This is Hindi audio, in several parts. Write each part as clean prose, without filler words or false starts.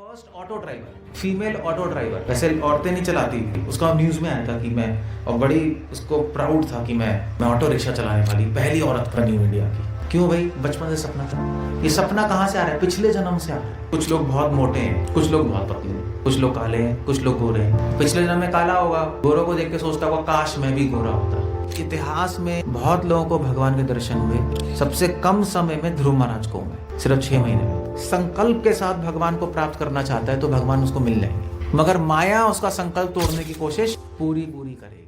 First auto driver, female auto driver. वैसे औरतें नहीं चलाती थी, उसका न्यूज़ में आया था कि मैं, और बड़ी उसको प्राउड था कि मैं ऑटो रिक्शा चलाने वाली पहली औरत बनी इंडिया की। क्यों भाई? बचपन से सपना था। ये सपना कहाँ से आ रहा है? पिछले जन्म से आ रहा है। कुछ लोग बहुत मोटे हैं, कुछ लोग बहुत पतले हैं, कुछ लोग काले हैं, कुछ लोग गोरे हैं। पिछले जन्म में काला होगा, गोरों को देख के सोचता होगा काश मैं भी गोरा होता। इतिहास में बहुत लोगों को भगवान के दर्शन हुए। सबसे कम समय में ध्रुव महाराज को हुए, सिर्फ 6 महीने में। संकल्प के साथ भगवान को प्राप्त करना चाहता है तो भगवान उसको मिल जाएंगे, मगर माया उसका संकल्प तोड़ने की कोशिश पूरी करेगी।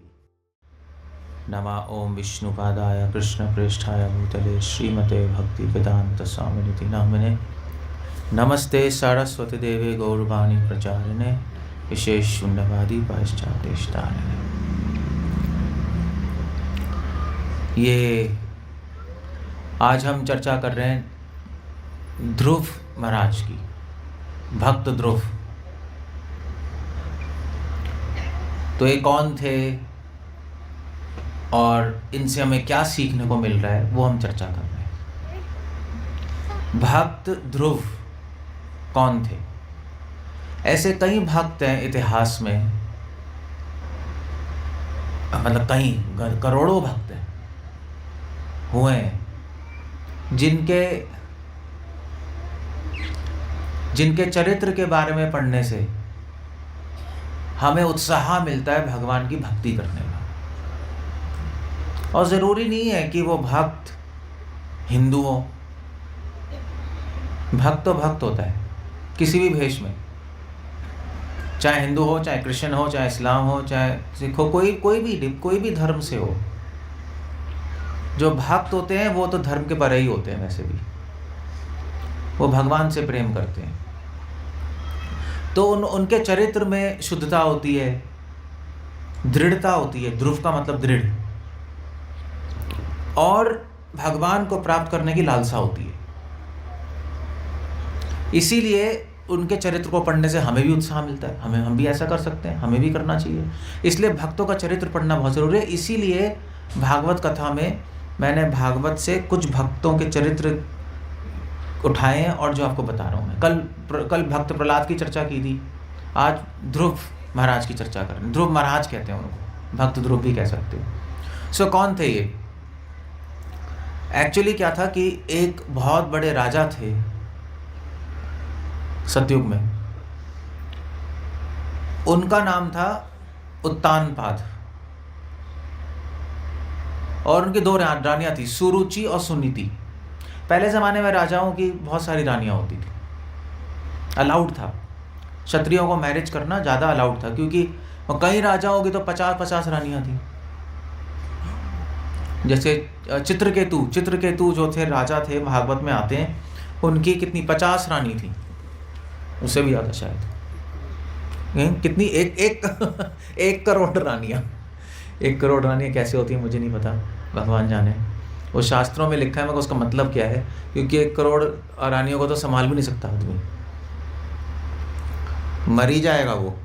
नमः ओम विष्णुपादाय कृष्ण प्रेष्ठाय भूतले श्रीमते भक्ति वेदांत स्वामिनिति नामिने नमस्ते सरस्वती देवे गौरवाणी प्रचारिणे विशेष शून्यवादी पाश्चात्यष्टानिने। ये आज हम चर्चा कर रहे हैं ध्रुव महाराज की, भक्त ध्रुव। तो ये कौन थे और इनसे हमें क्या सीखने को मिल रहा है, वो हम चर्चा कर रहे हैं। भक्त ध्रुव कौन थे? ऐसे कई भक्त हैं इतिहास में, मतलब कई करोड़ों भक्त हैं हुए हैं जिनके चरित्र के बारे में पढ़ने से हमें उत्साह मिलता है भगवान की भक्ति करने का। और ज़रूरी नहीं है कि वो भक्त हिंदू हो, भक्त तो भक्त होता है किसी भी भेष में, चाहे हिंदू हो, चाहे क्रिश्चियन हो, चाहे इस्लाम हो, चाहे सिख हो, कोई भी धर्म से हो। जो भक्त होते हैं वो तो धर्म के परे ही होते हैं, वैसे भी वो भगवान से प्रेम करते हैं। तो उनके चरित्र में शुद्धता होती है, दृढ़ता होती है। ध्रुव का मतलब दृढ़, और भगवान को प्राप्त करने की लालसा होती है। इसीलिए उनके चरित्र को पढ़ने से हमें भी उत्साह मिलता है, हम भी ऐसा कर सकते हैं, हमें भी करना चाहिए। इसलिए भक्तों का चरित्र पढ़ना बहुत ज़रूरी है। इसीलिए भागवत कथा में मैंने भागवत से कुछ भक्तों के चरित्र उठाए हैं और जो आपको बता रहा हूँ मैं। कल भक्त प्रहलाद की चर्चा की थी, आज ध्रुव महाराज की चर्चा कर रहे हैं। ध्रुव महाराज कहते हैं उनको, भक्त ध्रुव भी कह सकते हो। सो कौन थे ये? एक्चुअली क्या था कि एक बहुत बड़े राजा थे सतयुग में, उनका नाम था उत्तानपाद, और उनकी 2 रानियां थी, सुरुचि और सुनीति। पहले ज़माने में राजाओं की बहुत सारी रानियां होती थी, अलाउड था। क्षत्रियों को मैरिज करना ज़्यादा अलाउड था, क्योंकि कई राजाओं की तो 50-50 रानियां थी। जैसे चित्रकेतु जो थे राजा थे, भागवत में आते हैं, उनकी कितनी 50 रानी थी, उससे भी ज़्यादा शायद। कितनी? एक करोड़ रानियां। 1 करोड़ रानियां कैसे होती हैं मुझे नहीं पता, भगवान जाने। वो शास्त्रों में लिखा है, मगर उसका मतलब क्या है, क्योंकि 1 करोड़ रानियों को तो संभाल भी नहीं सकता आदमी, मर ही जाएगा वो,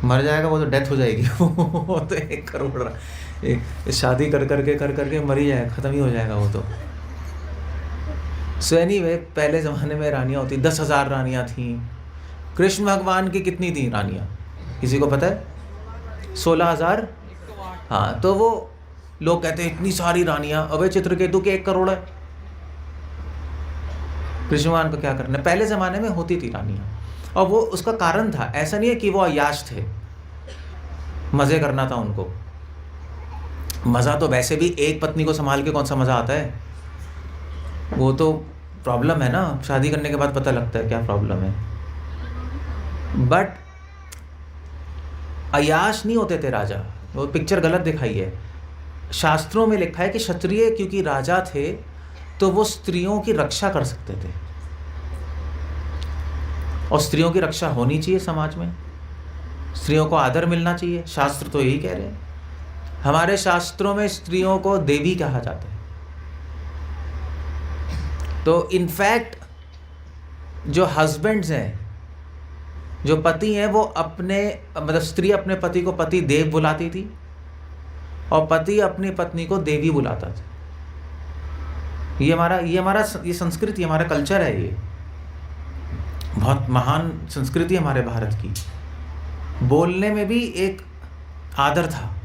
मर जाएगा वो, तो डेथ हो जाएगी वो तो 1 करोड़ शादी कर करके मर ही जाएगा, ख़त्म ही हो जाएगा वो तो। सो एनीवे, पहले ज़माने में रानियाँ होती 10,000 रानियाँ थीं। कृष्ण भगवान की कितनी थी रानियाँ, किसी को पता है? 16,000। हाँ, तो वो लोग कहते हैं इतनी सारी रानियां, अबे चित्रकेतु के 1 करोड़ है, कृष्ण भगवान को क्या करना? पहले ज़माने में होती थी रानियां, और वो उसका कारण था। ऐसा नहीं है कि वो अय्याश थे, मज़े करना था उनको। मज़ा तो वैसे भी एक पत्नी को संभाल के कौन सा मज़ा आता है, वो तो प्रॉब्लम है ना। शादी करने के बाद पता लगता है क्या प्रॉब्लम है। बट अय्याश नहीं होते थे राजा, वो पिक्चर गलत दिखाई है। शास्त्रों में लिखा है कि क्षत्रिय क्योंकि राजा थे तो वो स्त्रियों की रक्षा कर सकते थे, और स्त्रियों की रक्षा होनी चाहिए समाज में, स्त्रियों को आदर मिलना चाहिए। शास्त्र तो यही कह रहे हैं। हमारे शास्त्रों में स्त्रियों को देवी कहा जाता है। तो इनफैक्ट जो हस्बैंड्स हैं, जो पति हैं, वो अपने, मतलब स्त्री अपने पति को पति देव बुलाती थी, और पति अपनी पत्नी को देवी बुलाता था। ये संस्कृति, हमारा कल्चर है ये। बहुत महान संस्कृति है हमारे भारत की। बोलने में भी एक आदर था,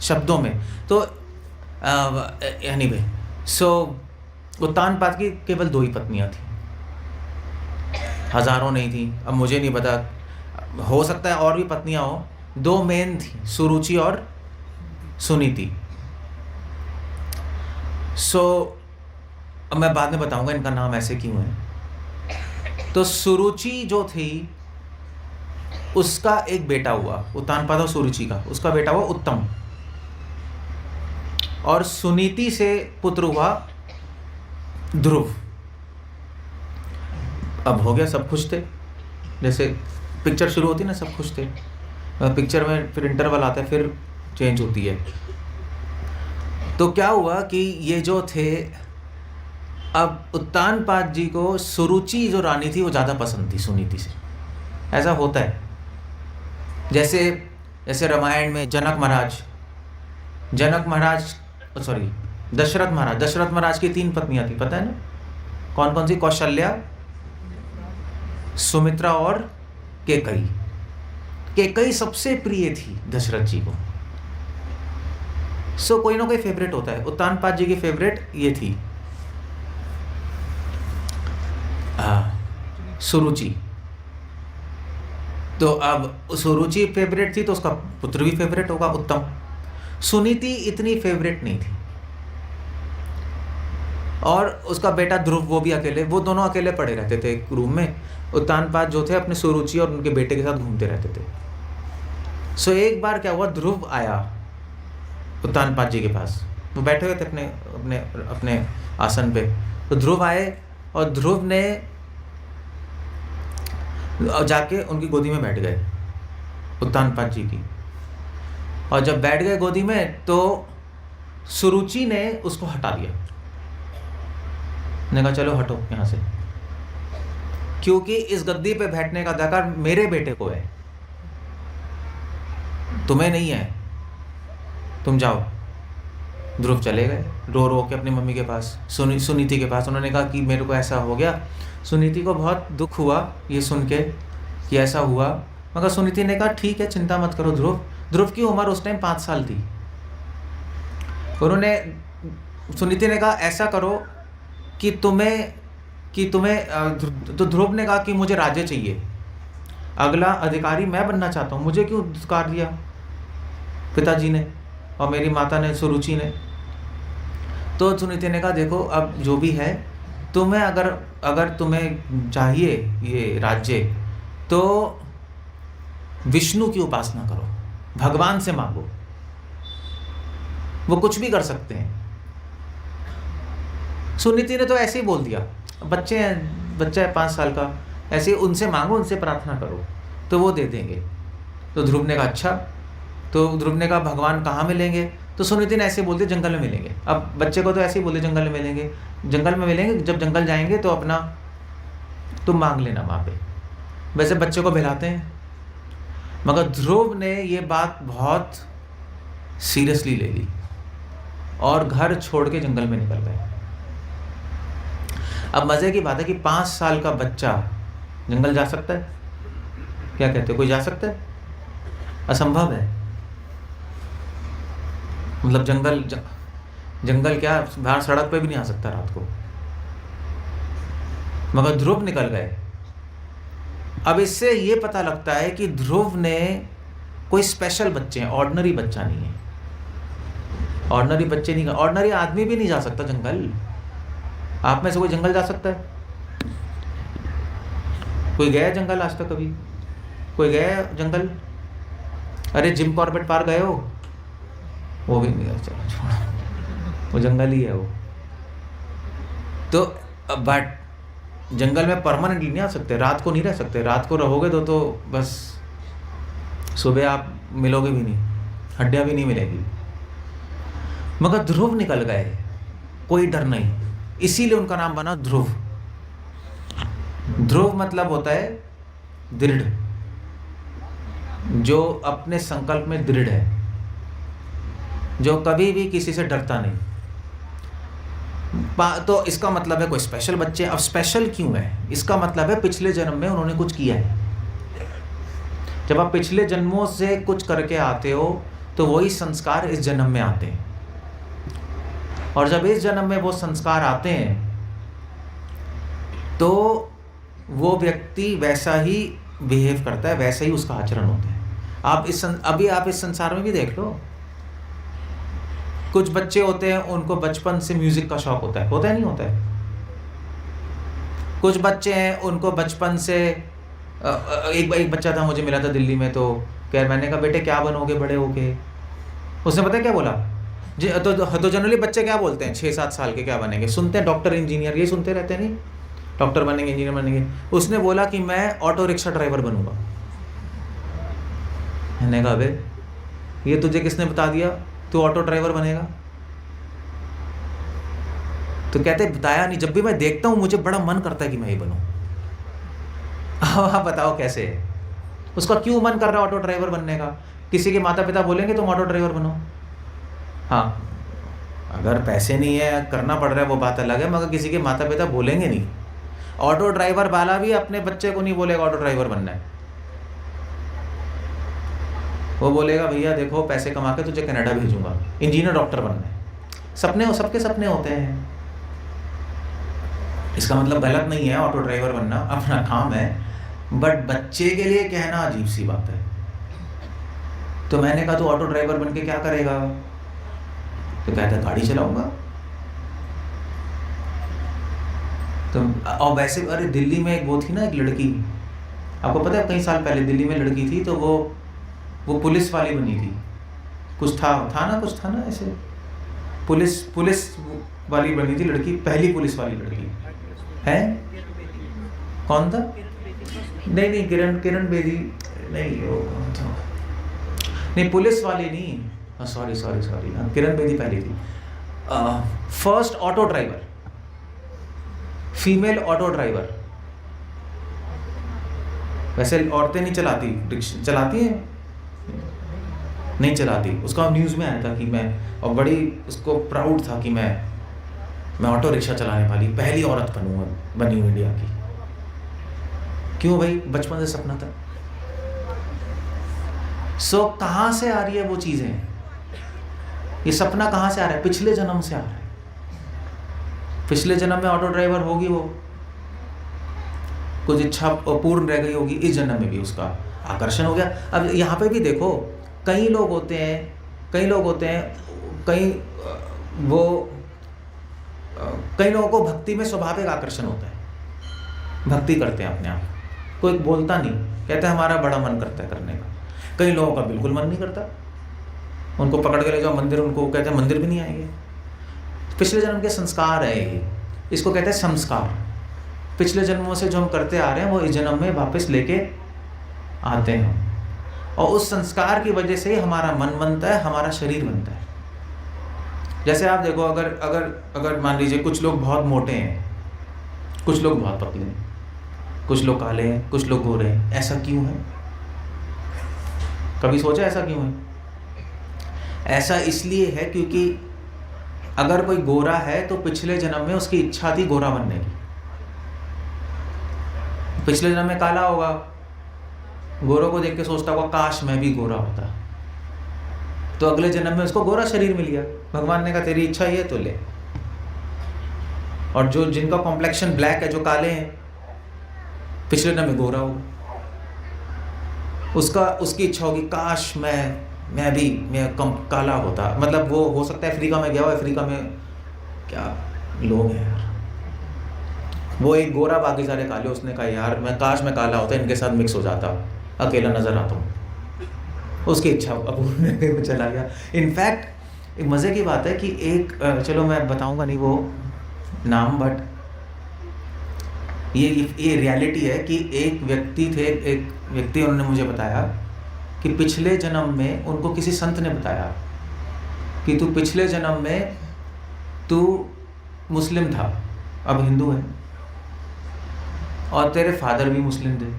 शब्दों में। तो एनीवे, सो उत्तानपाद की केवल 2 ही पत्नियां थी, हजारों नहीं थी। अब मुझे नहीं पता, हो सकता है और भी पत्नियां हो। 2 मेन थी, सुरुचि और सुनीति। सो अब मैं बाद में बताऊंगा इनका नाम ऐसे क्यों है। तो सुरुचि जो थी, उसका एक बेटा हुआ, उत्तानपाद और सुरुचि का, उसका बेटा हुआ उत्तम। और सुनीति से पुत्र हुआ ध्रुव। अब हो गया, सब खुश थे। जैसे पिक्चर शुरू होती है ना, सब खुश थे। पिक्चर में फिर इंटरवल आता है, फिर चेंज होती है। तो क्या हुआ कि ये जो थे, अब उत्तानपाद जी को सुरुचि जो रानी थी वो ज़्यादा पसंद थी सुनीति से। ऐसा होता है। जैसे रामायण में दशरथ महाराज की 3 पत्नियां थी, पता है ना? कौन कौन सी? कौशल्या, सुमित्रा और कैकेयी। कैकेयी सबसे प्रिय थी दशरथ जी को। सो कोई ना कोई फेवरेट होता है। उत्तानपाद जी की फेवरेट ये थी सुरुचि। तो अब सुरुचि फेवरेट थी तो उसका पुत्र भी फेवरेट होगा, उत्तम। सुनीति इतनी फेवरेट नहीं थी। और उसका बेटा ध्रुव, वो भी अकेले, वो दोनों अकेले पड़े रहते थे एक रूम में। उत्तानपाद जो थे अपने सुरुचि और उनके बेटे के साथ घूमते रहते थे। सो एक बार क्या हुआ, ध्रुव आया उत्तानपाद जी के पास। वो बैठे हुए थे अपने अपने अपने आसन पे। तो ध्रुव आए और ध्रुव ने जाके उनकी गोदी में बैठ गए, उत्तानपाद जी की। और जब बैठ गए गोदी में तो सुरुचि ने उसको हटा दिया। ने कहा चलो हटो यहाँ से, क्योंकि इस गद्दी पे बैठने का अधिकार मेरे बेटे को है, तुम्हें नहीं है, तुम जाओ। ध्रुव चले गए रो रो के अपनी मम्मी के पास, सुनीति के पास। उन्होंने कहा कि मेरे को ऐसा हो गया। सुनीति को बहुत दुख हुआ ये सुन के कि ऐसा हुआ। मगर सुनीति ने कहा ठीक है, चिंता मत करो ध्रुव। ध्रुव की उम्र उस टाइम 5 साल थी। सुनीति ने कहा ऐसा करो कि तुम्हें तो ध्रुव ने कहा कि मुझे राज्य चाहिए, अगला अधिकारी मैं बनना चाहता हूँ, मुझे क्यों धिक्कार दिया पिताजी ने और मेरी माता ने, सुरुचि ने। तो सुनीति ने कहा देखो अब जो भी है, तुम्हें अगर तुम्हें चाहिए ये राज्य तो विष्णु की उपासना करो, भगवान से मांगो, वो कुछ भी कर सकते हैं। सुनीति ने तो ऐसे ही बोल दिया, बच्चा है 5 साल का, ऐसे उनसे मांगो, उनसे प्रार्थना करो तो वो दे देंगे। तो ध्रुव ने कहा अच्छा। तो ध्रुव ने कहा भगवान कहाँ मिलेंगे? तो सुनीति ने ऐसे बोल दिया जंगल में मिलेंगे। अब बच्चे को तो ऐसे ही बोल दिया जंगल में मिलेंगे, जब जंगल जाएंगे तो अपना तुम मांग लेना वहाँ पे। वैसे बच्चे को बहलाते हैं, मगर ध्रुव ने ये बात बहुत सीरियसली ले ली और घर छोड़ के जंगल में निकल गए। अब मज़े की बात है कि 5 साल का बच्चा जंगल जा सकता है? क्या कहते हो, कोई जा सकता है? असंभव है। मतलब जंगल क्या, बाहर सड़क पे भी नहीं आ सकता रात को। मगर ध्रुव निकल गए। अब इससे ये पता लगता है कि ध्रुव ने कोई स्पेशल बच्चे हैं, ऑर्डिनरी बच्चा नहीं है। ऑर्डिनरी आदमी भी नहीं जा सकता जंगल। आप में से कोई जंगल जा सकता है? कोई गया जंगल आज तक? कभी कोई गया जंगल? अरे जिम कॉर्बेट पार्क गए हो? वो भी नहीं गया, चलो छोड़ो, वो जंगल ही है वो। तो बट जंगल में परमानेंटली नहीं आ सकते, रात को नहीं रह सकते। रात को रहोगे तो बस सुबह आप मिलोगे भी नहीं, हड्डियां भी नहीं मिलेगी। मगर ध्रुव निकल गए, कोई डर नहीं, इसीलिए उनका नाम बना ध्रुव। ध्रुव मतलब होता है दृढ़, जो अपने संकल्प में दृढ़ है, जो कभी भी किसी से डरता नहीं। तो इसका मतलब है कोई स्पेशल बच्चे। अब स्पेशल क्यों है? इसका मतलब है पिछले जन्म में उन्होंने कुछ किया है। जब आप पिछले जन्मों से कुछ करके आते हो तो वही संस्कार इस जन्म में आते हैं, और जब इस जन्म में वो संस्कार आते हैं तो वो व्यक्ति वैसा ही बिहेव करता है, वैसा ही उसका आचरण होता है। अभी आप इस संसार में भी देख लो, कुछ बच्चे होते हैं उनको बचपन से म्यूजिक का शौक होता है नहीं होता है? कुछ बच्चे हैं उनको बचपन से एक बच्चा था, मुझे मिला था दिल्ली में, तो क्या, मैंने कहा बेटे क्या बनोगे बड़े होके? उसने पता है क्या बोला? तो जनरली बच्चे क्या बोलते हैं 6-7 साल के, क्या बनेंगे? सुनते हैं डॉक्टर इंजीनियर, ये सुनते रहते हैं, नहीं डॉक्टर बनेंगे इंजीनियर बनेंगे। उसने बोला कि मैं ऑटो रिक्शा ड्राइवर बनूंगा। मैंने कहा बे ये तुझे किसने बता दिया तू ऑटो ड्राइवर बनेगा? तो कहते बताया नहीं। जब भी मैं देखता हूं मुझे बड़ा मन करता है कि मैं ये बनूं। आप बताओ कैसे है? उसका क्यों मन कर रहा है ऑटो ड्राइवर बनने का? किसी के माता पिता बोलेंगे तुम ऑटो ड्राइवर बनो? हाँ, अगर पैसे नहीं है करना पड़ रहा है वो बात अलग है, मगर किसी के माता पिता बोलेंगे नहीं। ऑटो ड्राइवर वाला भी अपने बच्चे को नहीं बोलेगा ऑटो ड्राइवर बनना है। वो बोलेगा भैया देखो पैसे कमा के तुझे कनाडा भेजूंगा, इंजीनियर डॉक्टर बनना है। सपने, सबके सपने होते हैं। इसका मतलब गलत नहीं है ऑटो ड्राइवर बनना, अपना काम है, बट बच्चे के लिए कहना अजीब सी बात है। तो मैंने कहा तू ऑटो ड्राइवर बन के क्या करेगा? तो कहता है गाड़ी चलाऊंगा। तो और वैसे अरे दिल्ली में एक वो थी ना, एक लड़की, आपको पता है कई साल पहले दिल्ली में लड़की थी, तो वो पुलिस वाली बनी थी। कुछ था ना ऐसे, पुलिस वाली बनी थी लड़की, पहली पुलिस वाली लड़की है। कौन था? नहीं किरण बेदी नहीं, वो कौन था? नहीं पुलिस वाली नहीं, सॉरी किरण बेदी पहली थी। First auto driver, female auto driver. वैसे औरतें नहीं चलाती, चलाती हैं नहीं चलाती। उसका न्यूज़ में आया था कि मैं, और बड़ी उसको प्राउड था कि मैं ऑटो रिक्शा चलाने वाली पहली औरत बनी इंडिया की। क्यों भाई? बचपन से सपना था। सो कहाँ से आ रही है वो चीज़ें? ये सपना कहाँ से आ रहा है? पिछले जन्म से आ रहा है। पिछले जन्म में ऑटो ड्राइवर होगी, वो कुछ इच्छा पूर्ण रह गई होगी, इस जन्म में भी उसका आकर्षण हो गया। अब यहाँ पे भी देखो, कई लोग होते हैं कई लोगों को भक्ति में स्वाभाविक आकर्षण होता है, भक्ति करते हैं अपने आप। कोई बोलता नहीं, कहते हैं हमारा बड़ा मन करता है करने का। कई लोगों का बिल्कुल मन नहीं करता, उनको पकड़ के ले जाओ मंदिर, उनको कहते हैं मंदिर भी नहीं आएंगे। पिछले जन्म के संस्कार है ये, इसको कहते हैं संस्कार। पिछले जन्मों से जो हम करते आ रहे हैं वो इस जन्म में वापस लेके आते हैं, और उस संस्कार की वजह से ही हमारा मन बनता है, हमारा शरीर बनता है। जैसे आप देखो, अगर मान लीजिए कुछ लोग बहुत मोटे हैं, कुछ लोग बहुत पतले हैं, कुछ लोग काले हैं, कुछ लोग गोरे हैं। ऐसा क्यों है? कभी सोचा ऐसा क्यों है? ऐसा इसलिए है क्योंकि अगर कोई गोरा है तो पिछले जन्म में उसकी इच्छा थी गोरा बनने की। पिछले जन्म में काला होगा, गोरों को देख के सोचता होगा काश मैं भी गोरा होता, तो अगले जन्म में उसको गोरा शरीर मिल गया। भगवान ने कहा तेरी इच्छा ये तो ले। और जो जिनका कॉम्प्लेक्शन ब्लैक है, जो काले हैं, पिछले जन्म में गोरा होगा, उसकी इच्छा होगी काश मैं कम काला होता। मतलब वो हो सकता है अफ्रीका में गया हो, अफ्रीका में क्या लोग हैं यार, वो एक गोरा बाकी सारे काले, उसने कहा यार काश मैं काला होता, इनके साथ मिक्स हो जाता, अकेला नजर आता हूँ। उसकी इच्छा अब चला गया। इनफैक्ट एक मज़े की बात है कि एक चलो मैं बताऊंगा नहीं वो नाम, बट ये रियलिटी है कि एक व्यक्ति उन्होंने मुझे बताया कि पिछले जन्म में उनको किसी संत ने बताया कि तू पिछले जन्म में तू मुस्लिम था, अब हिंदू है, और तेरे फादर भी मुस्लिम थे,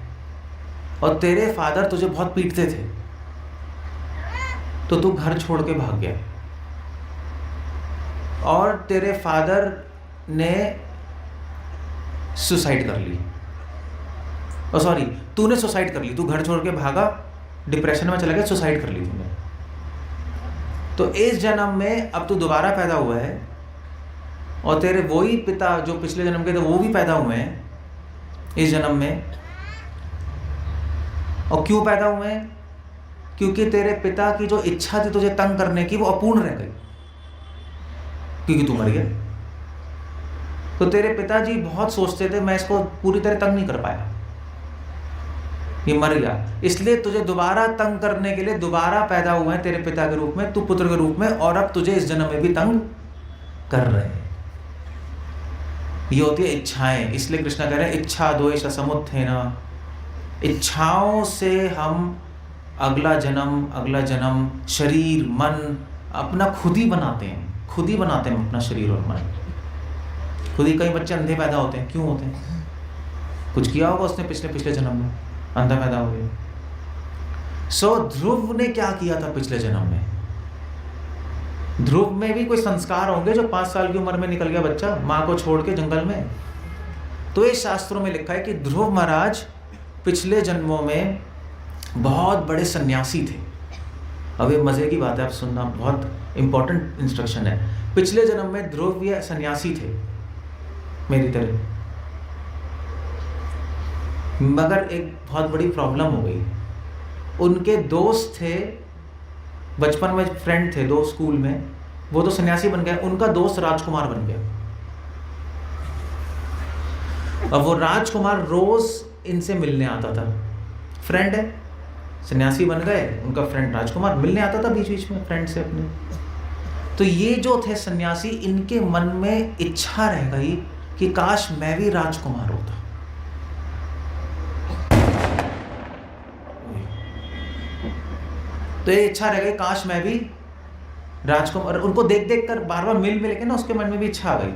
और तेरे फादर तुझे बहुत पीटते थे, तो तू घर छोड़ के भाग गया, और तेरे फादर ने सुसाइड कर ली, ओ सॉरी, तूने सुसाइड कर ली, तू घर छोड़ के भागा, डिप्रेशन में चला गया, सुसाइड कर ली तूने। तो इस जन्म में अब तू दोबारा पैदा हुआ है और तेरे वही पिता जो पिछले जन्म के थे वो भी पैदा हुए हैं इस जन्म में। और क्यों पैदा हुए हैं? क्योंकि तेरे पिता की जो इच्छा थी तुझे तंग करने की वो अपूर्ण रह गई, क्योंकि तू मर गया। तो तेरे पिताजी बहुत सोचते थे मैं इसको पूरी तरह तंग नहीं कर पाया, ये मर गया, इसलिए तुझे दोबारा तंग करने के लिए दोबारा पैदा हुए हैं तेरे पिता के रूप में, तू पुत्र के रूप में, और अब तुझे इस जन्म में भी तंग कर रहे हैं। ये होती है इच्छाएं। इसलिए कृष्णा कह रहे हैं इच्छा द्वेष समुत्थेन, इच्छाओं से हम अगला जन्म शरीर मन अपना खुद ही बनाते हैं, खुद ही बनाते हैं अपना शरीर और मन खुद ही। कई बच्चे अंधे पैदा होते हैं, क्यों होते हैं? कुछ किया होगा उसने पिछले जन्म में, अंधा पैदा हो गया। सो ध्रुव ने क्या किया था पिछले जन्म में? ध्रुव में भी कोई संस्कार होंगे जो 5 साल की उम्र में निकल गया बच्चा माँ को छोड़ के जंगल में। तो ये शास्त्रों में लिखा है कि ध्रुव महाराज पिछले जन्मों में बहुत बड़े सन्यासी थे। अब ये मजे की बात है, आप सुनना, बहुत इंपॉर्टेंट इंस्ट्रक्शन है। पिछले जन्म में ध्रुव ये सन्यासी थे मेरी तरह, मगर एक बहुत बड़ी प्रॉब्लम हो गई। उनके दोस्त थे, बचपन में फ्रेंड थे, दोस्त स्कूल में, वो तो सन्यासी बन गए, उनका दोस्त राजकुमार बन गया। अब वो राजकुमार रोज इनसे मिलने आता था, फ्रेंड है, सन्यासी बन गए, उनका फ्रेंड राजकुमार मिलने आता था बीच बीच में फ्रेंड से अपने। तो ये जो थे सन्यासी, इनके मन में इच्छा रह गई कि काश मैं भी राजकुमार होता। तो ये इच्छा रह गई काश मैं भी राजकुमार, उनको देख देख कर बार बार मिल के ना उसके मन में भी इच्छा आ गई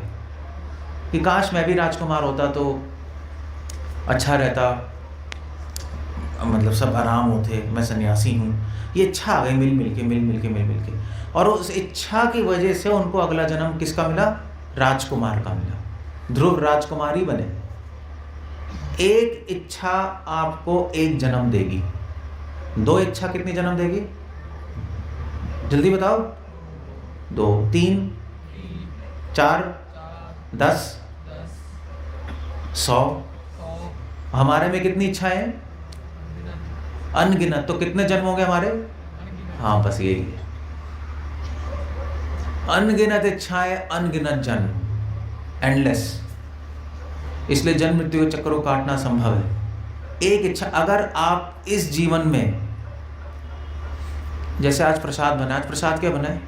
कि काश मैं भी राजकुमार होता तो अच्छा रहता, मतलब सब आराम होते, मैं सन्यासी हूँ। ये इच्छा आ गई मिल के। और उस इच्छा की वजह से उनको अगला जन्म किसका मिला? राजकुमार का मिला। ध्रुव राजकुमारी बने। एक इच्छा आपको एक जन्म देगी, 2 इच्छा कितनी जन्म देगी? जल्दी बताओ। 2, 3, 4, 10, 100। हमारे में कितनी इच्छाएं हैं? अनगिनत। तो कितने जन्म हो गए हमारे? हाँ, बस यही है, अनगिनत इच्छाएं, अनगिनत जन्म, एंडलेस। इसलिए जन्म मृत्यु के चक्र को काटना संभव है। एक इच्छा, अगर आप इस जीवन में, जैसे आज प्रसाद बना, आज प्रसाद क्या बना है?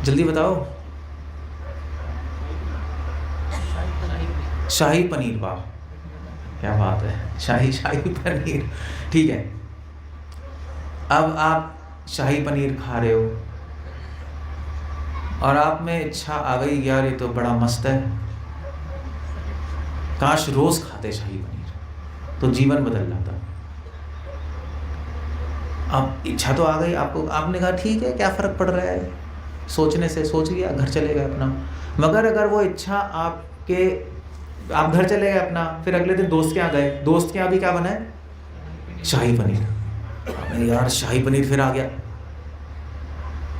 जल्दी बताओ। शाही पनीर। वाह, क्या बात है, शाही पनीर। ठीक है, अब आप शाही पनीर खा रहे हो और आप में इच्छा आ गई, यार ये तो बड़ा मस्त है, काश रोज खाते शाही पनीर, तो जीवन बदल जाता। अब इच्छा तो आ गई आपको, आपने कहा ठीक है, क्या फ़र्क पड़ रहा है, सोचने से, सोच लिया, घर चले गए अपना। मगर अगर वो इच्छा आप घर चले गए अपना, फिर अगले दिन दोस्त के यहाँ गए, दोस्त के यहाँ भी क्या बना है? शाही पनीर। यार शाही पनीर फिर आ गया,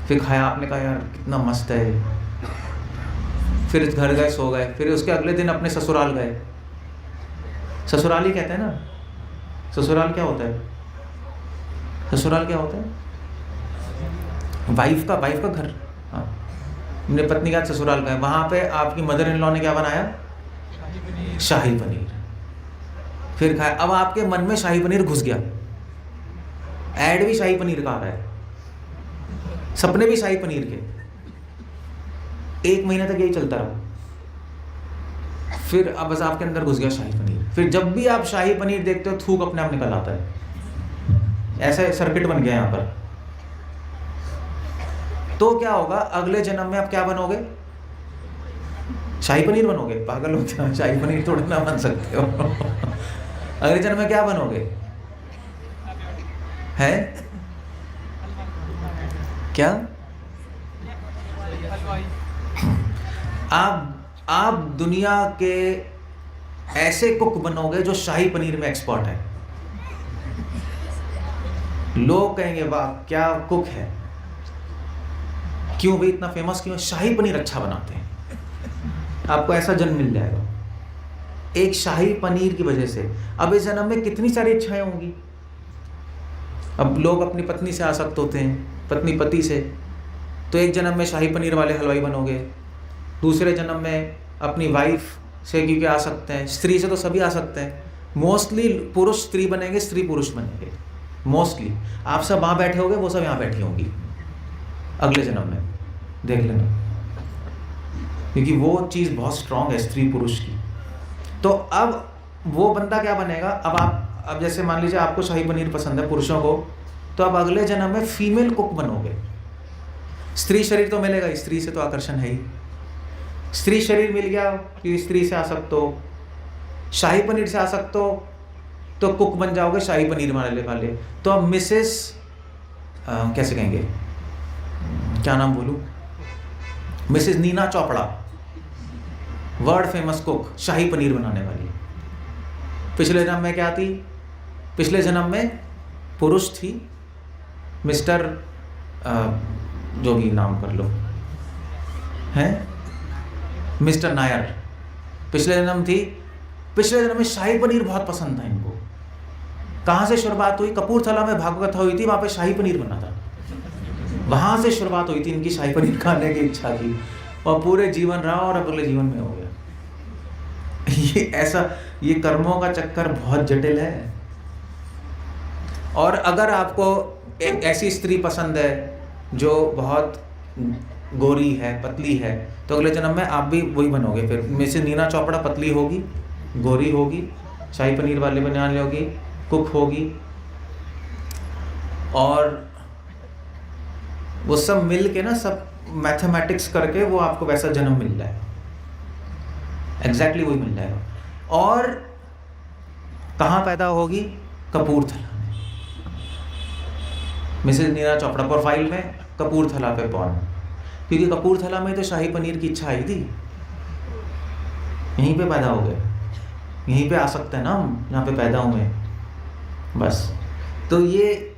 फिर खाया, आपने कहा यार कितना मस्त है, फिर घर गए, सो गए, फिर उसके अगले दिन अपने ससुराल गए। ससुराल ही कहते हैं ना, ससुराल क्या होता है? ससुराल क्या होता है? वाइफ का घर। हाँ, मेरी पत्नी का ससुराल गए, वहाँ पे आपकी मदर इन लॉ ने क्या बनाया? शाही पनीर। फिर खाया, अब आपके मन में शाही पनीर घुस गया, ऐड भी शाही पनीर का आ रहा है, सपने भी शाही पनीर के। 1 महीने तक यही चलता रहा, फिर अब बस आपके अंदर घुस गया शाही पनीर। फिर जब भी आप शाही पनीर देखते हो, थूक अपने आप निकल आता है, ऐसा सर्किट बन गया यहाँ पर। तो क्या होगा? अगले जन्म में आप क्या बनोगे? शाही पनीर बनोगे। पागल हो क्या? शाही पनीर थोड़ी ना बन सकते हो। अगले जन्म में क्या बनोगे? है क्या? आप दुनिया के ऐसे कुक बनोगे जो शाही पनीर में एक्सपर्ट है। लोग कहेंगे वाह क्या कुक है, क्यों भाई इतना फेमस क्यों है? शाही पनीर अच्छा बनाते हैं। आपको ऐसा जन्म मिल जाएगा एक शाही पनीर की वजह से। अब इस जन्म में कितनी सारी इच्छाएं होंगी। अब लोग अपनी पत्नी से आसक्त होते हैं, पत्नी पति से, तो एक जन्म में शाही पनीर वाले हलवाई बनोगे, दूसरे जन्म में अपनी वाइफ से क्योंकि आ सकते हैं, स्त्री से तो सभी आ सकते हैं। मोस्टली पुरुष स्त्री बनेंगे, स्त्री पुरुष बनेंगे। मोस्टली आप सब वहाँ बैठे होंगे, वो सब यहाँ बैठी होंगी अगले जन्म में, देख लेना, क्योंकि वो चीज़ बहुत स्ट्रांग है स्त्री पुरुष की। तो अब वो बंदा क्या बनेगा? अब जैसे मान लीजिए आपको शाही पनीर पसंद है पुरुषों को, तो अब अगले जन्म में फीमेल कुक बनोगे। स्त्री शरीर तो मिलेगा ही, स्त्री से तो आकर्षण है ही। स्त्री शरीर मिल गया कि स्त्री से आ सकते हो, शाही पनीर से आ सकते हो, तो कुक बन जाओगे शाही पनीर वाले। तो अब मिसेस कैसे कहेंगे, क्या नाम बोलूं, Mrs Neena Chopra, world famous cook, shahi paneer बनाने वाली। पिछले जन्म में क्या थी? पिछले जन्म में पुरुष थी, मिस्टर जो भी नाम कर लो, हैं मिस्टर नायर। पिछले जन्म थी, पिछले जन्म में शाही पनीर बहुत पसंद था इनको। कहाँ से शुरुआत हुई? कपूरथला में भागवत कथा हुई थी, वहाँ पे शाही पनीर बना था, वहाँ से शुरुआत हुई थी इनकी शाही पनीर खाने की इच्छा की, और पूरे जीवन रहा और अगले जीवन में हो गया। ये कर्मों का चक्कर बहुत जटिल है। और अगर आपको एक ऐसी स्त्री पसंद है जो बहुत गोरी है, पतली है, तो अगले जन्म में आप भी वही बनोगे। फिर मिसेस नीना चोपड़ा पतली होगी, गोरी होगी, शाही पनीर वाले बनाने होगी, कुक होगी, और वो सब मिल के ना, सब मैथमेटिक्स करके वो आपको वैसा जन्म मिल जाए, एग्जैक्टली वही मिल जाएगा। और कहाँ पैदा होगी? कपूरथला में। मिसेस नीना चोपड़ा प्रोफाइल में कपूरथला पे बॉर्न, क्योंकि कपूरथला में तो शाही पनीर की इच्छा आई थी, यहीं पे पैदा हो गए, यहीं पे आ सकते हैं ना हम, यहाँ पे पैदा हुए बस। तो ये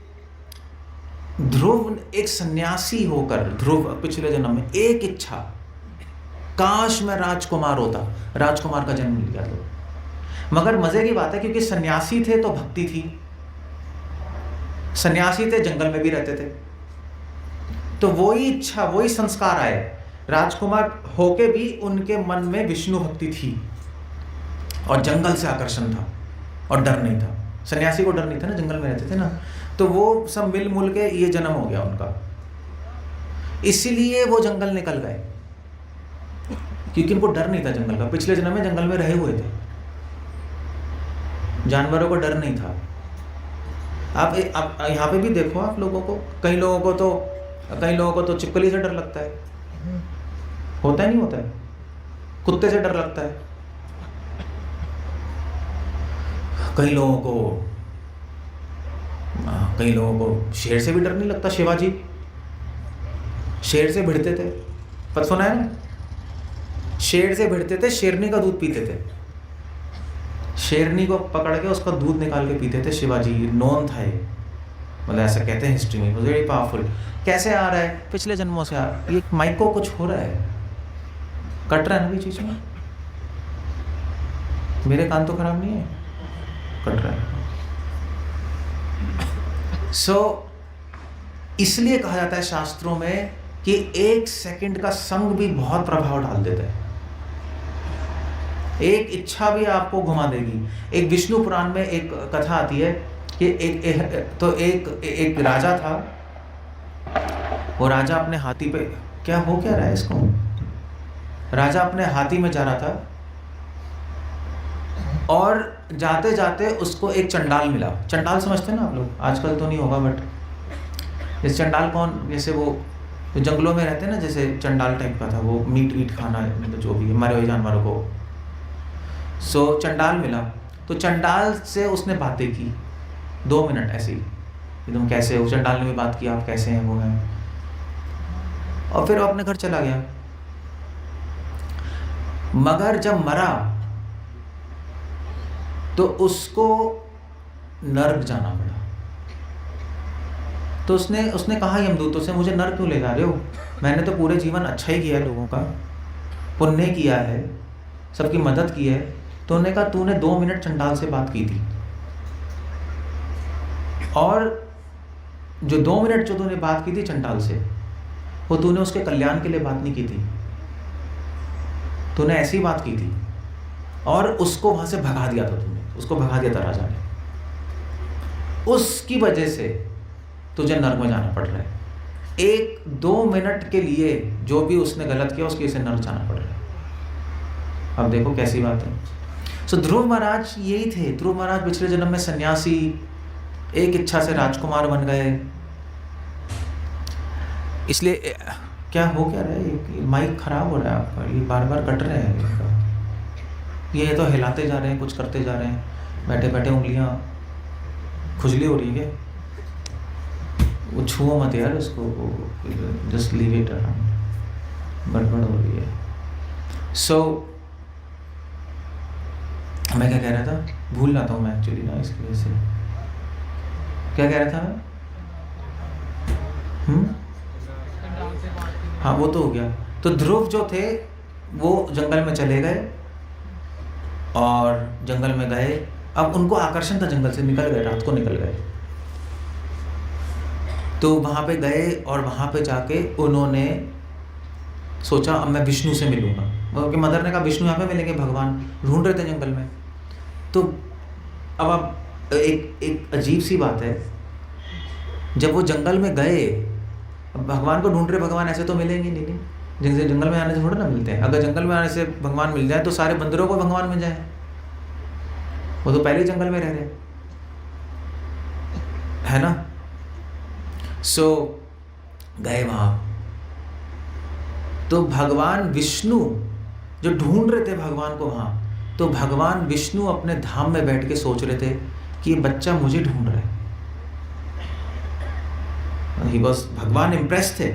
ध्रुव एक सन्यासी होकर, ध्रुव पिछले जन्म में एक इच्छा, काश मैं राजकुमार होता, राजकुमार का जन्म मिल गया तो। मगर मजे की बात है, क्योंकि सन्यासी थे तो भक्ति थी, सन्यासी थे जंगल में भी रहते थे, तो वही इच्छा, वही संस्कार आए। राजकुमार होके भी उनके मन में विष्णु भक्ति थी, और जंगल से आकर्षण था, और डर नहीं था। सन्यासी को डर नहीं था ना, जंगल में रहते थे ना, तो वो सब मिल मुल के ये जन्म हो गया उनका। इसीलिए वो जंगल निकल गए, क्योंकि उनको डर नहीं था जंगल का। पिछले जन्म में जंगल में रहे हुए थे, जानवरों को डर नहीं था। आप यहाँ पे भी देखो, आप लोगों को, कई लोगों को तो चिपकली से डर लगता है, होता है नहीं होता है? कुत्ते से डर लगता है, कई लोगों को शेर से भी डर नहीं लगता। शिवाजी शेर से भिड़ते थे, पता सुना है ना? शेर से भिड़ते थे, शेरनी का दूध पीते थे, शेरनी को पकड़ के उसका दूध निकाल के पीते थे शिवाजी। नोन था ये, मतलब ऐसा कहते हैं हिस्ट्री में, वेरी पावरफुल। कैसे आ रहा है? पिछले जन्मों से आ रहा है। ये माइक को कुछ हो रहा है, कट रहा है ना बीच बीच में, मेरे कान तो खराब नहीं है, कट रहा है। इसलिए कहा जाता है शास्त्रों में कि 1 सेकंड का संग भी बहुत प्रभाव डाल देता है, एक इच्छा भी आपको घुमा देगी। एक विष्णु पुराण में एक कथा आती है कि एक राजा था, वो राजा अपने हाथी पे, क्या रहा है इसको, राजा अपने हाथी में जा रहा था, और जाते जाते उसको एक चंडाल मिला। चंडाल समझते हैं ना आप लोग? आजकल तो नहीं होगा, बट जैसे चंडाल कौन, जैसे वो जंगलों में रहते हैं ना, जैसे चंडाल टाइप का था वो, मीट खाना, मतलब जो भी मरे हुए जानवरों को। चंडाल मिला, तो चंडाल से उसने बातें की 2 मिनट ऐसे ही, तुम कैसे हो? चंडाल ने भी बात की, आप कैसे हैं, वो हैं, और फिर वो अपने घर चला गया। मगर जब मरा तो उसको नर्क जाना पड़ा। तो उसने कहा यमदूतों से, मुझे नर्क क्यों ले जा रहे हो? मैंने तो पूरे जीवन अच्छा ही किया है, लोगों का पुण्य किया है, सबकी मदद की है। तो उन्होंने कहा तूने 2 मिनट चंडाल से बात की थी, और जो 2 मिनट जो तूने बात की थी चंडाल से, वो तूने उसके कल्याण के लिए बात नहीं की थी, तूने ऐसी बात की थी और उसको वहां से भगा दिया था, तूने उसको भगा दिया था राजा ने। उसकी वजह से तुझे नर्क में जाना पड़ रहा है। 1-2 मिनट के लिए जो भी उसने गलत किया उसके से नर्क जाना पड़ रहा है। अब देखो कैसी बात है। सो ध्रुव महाराज यही थे। ध्रुव महाराज पिछले जन्म में सन्यासी, एक इच्छा से राजकुमार बन गए। इसलिए क्या हो क्या रहा है, माइक खराब हो रहा है आपका, ये बार बार कट रहे हैं। ये तो हिलाते जा रहे हैं, कुछ करते जा रहे हैं, बैठे बैठे उंगलियां खुजली हो रही है। वो छुओ मत यार उसको, जस्ट लीव इट अराउंड, गड़बड़ हो रही है। सो मैं क्या कह रहा था, भूल जाता हूँ मैं एक्चुअली ना, इसकी वजह से। क्या कह रहा था मैं? हाँ वो तो हो गया। तो ध्रुव जो थे वो जंगल में चले गए, और जंगल में गए, अब उनको आकर्षण था, जंगल से निकल गए, रात को निकल गए। तो वहाँ पे गए और वहाँ पे जाके उन्होंने सोचा अब मैं विष्णु से मिलूंगा। उनकी मदर ने कहा विष्णु यहाँ पे मिलेंगे, भगवान ढूंढ रहे थे जंगल में। तो अब आप एक अजीब सी बात है, जब वो जंगल में गए, अब भगवान को ढूंढ रहे, भगवान ऐसे तो मिलेंगे नहीं, जिनसे जंगल में आने से थोड़ा ना मिलते हैं। अगर जंगल में आने से भगवान मिल जाए तो सारे बंदरों को भगवान मिल जाए, वो तो पहले ही जंगल में रह रहे है ना। सो गए वहां, तो भगवान विष्णु जो ढूंढ रहे थे भगवान को वहां, तो भगवान विष्णु अपने धाम में बैठ के सोच रहे थे कि ये बच्चा मुझे ढूंढ रहा है। ही वाज, भगवान इम्प्रेस थे,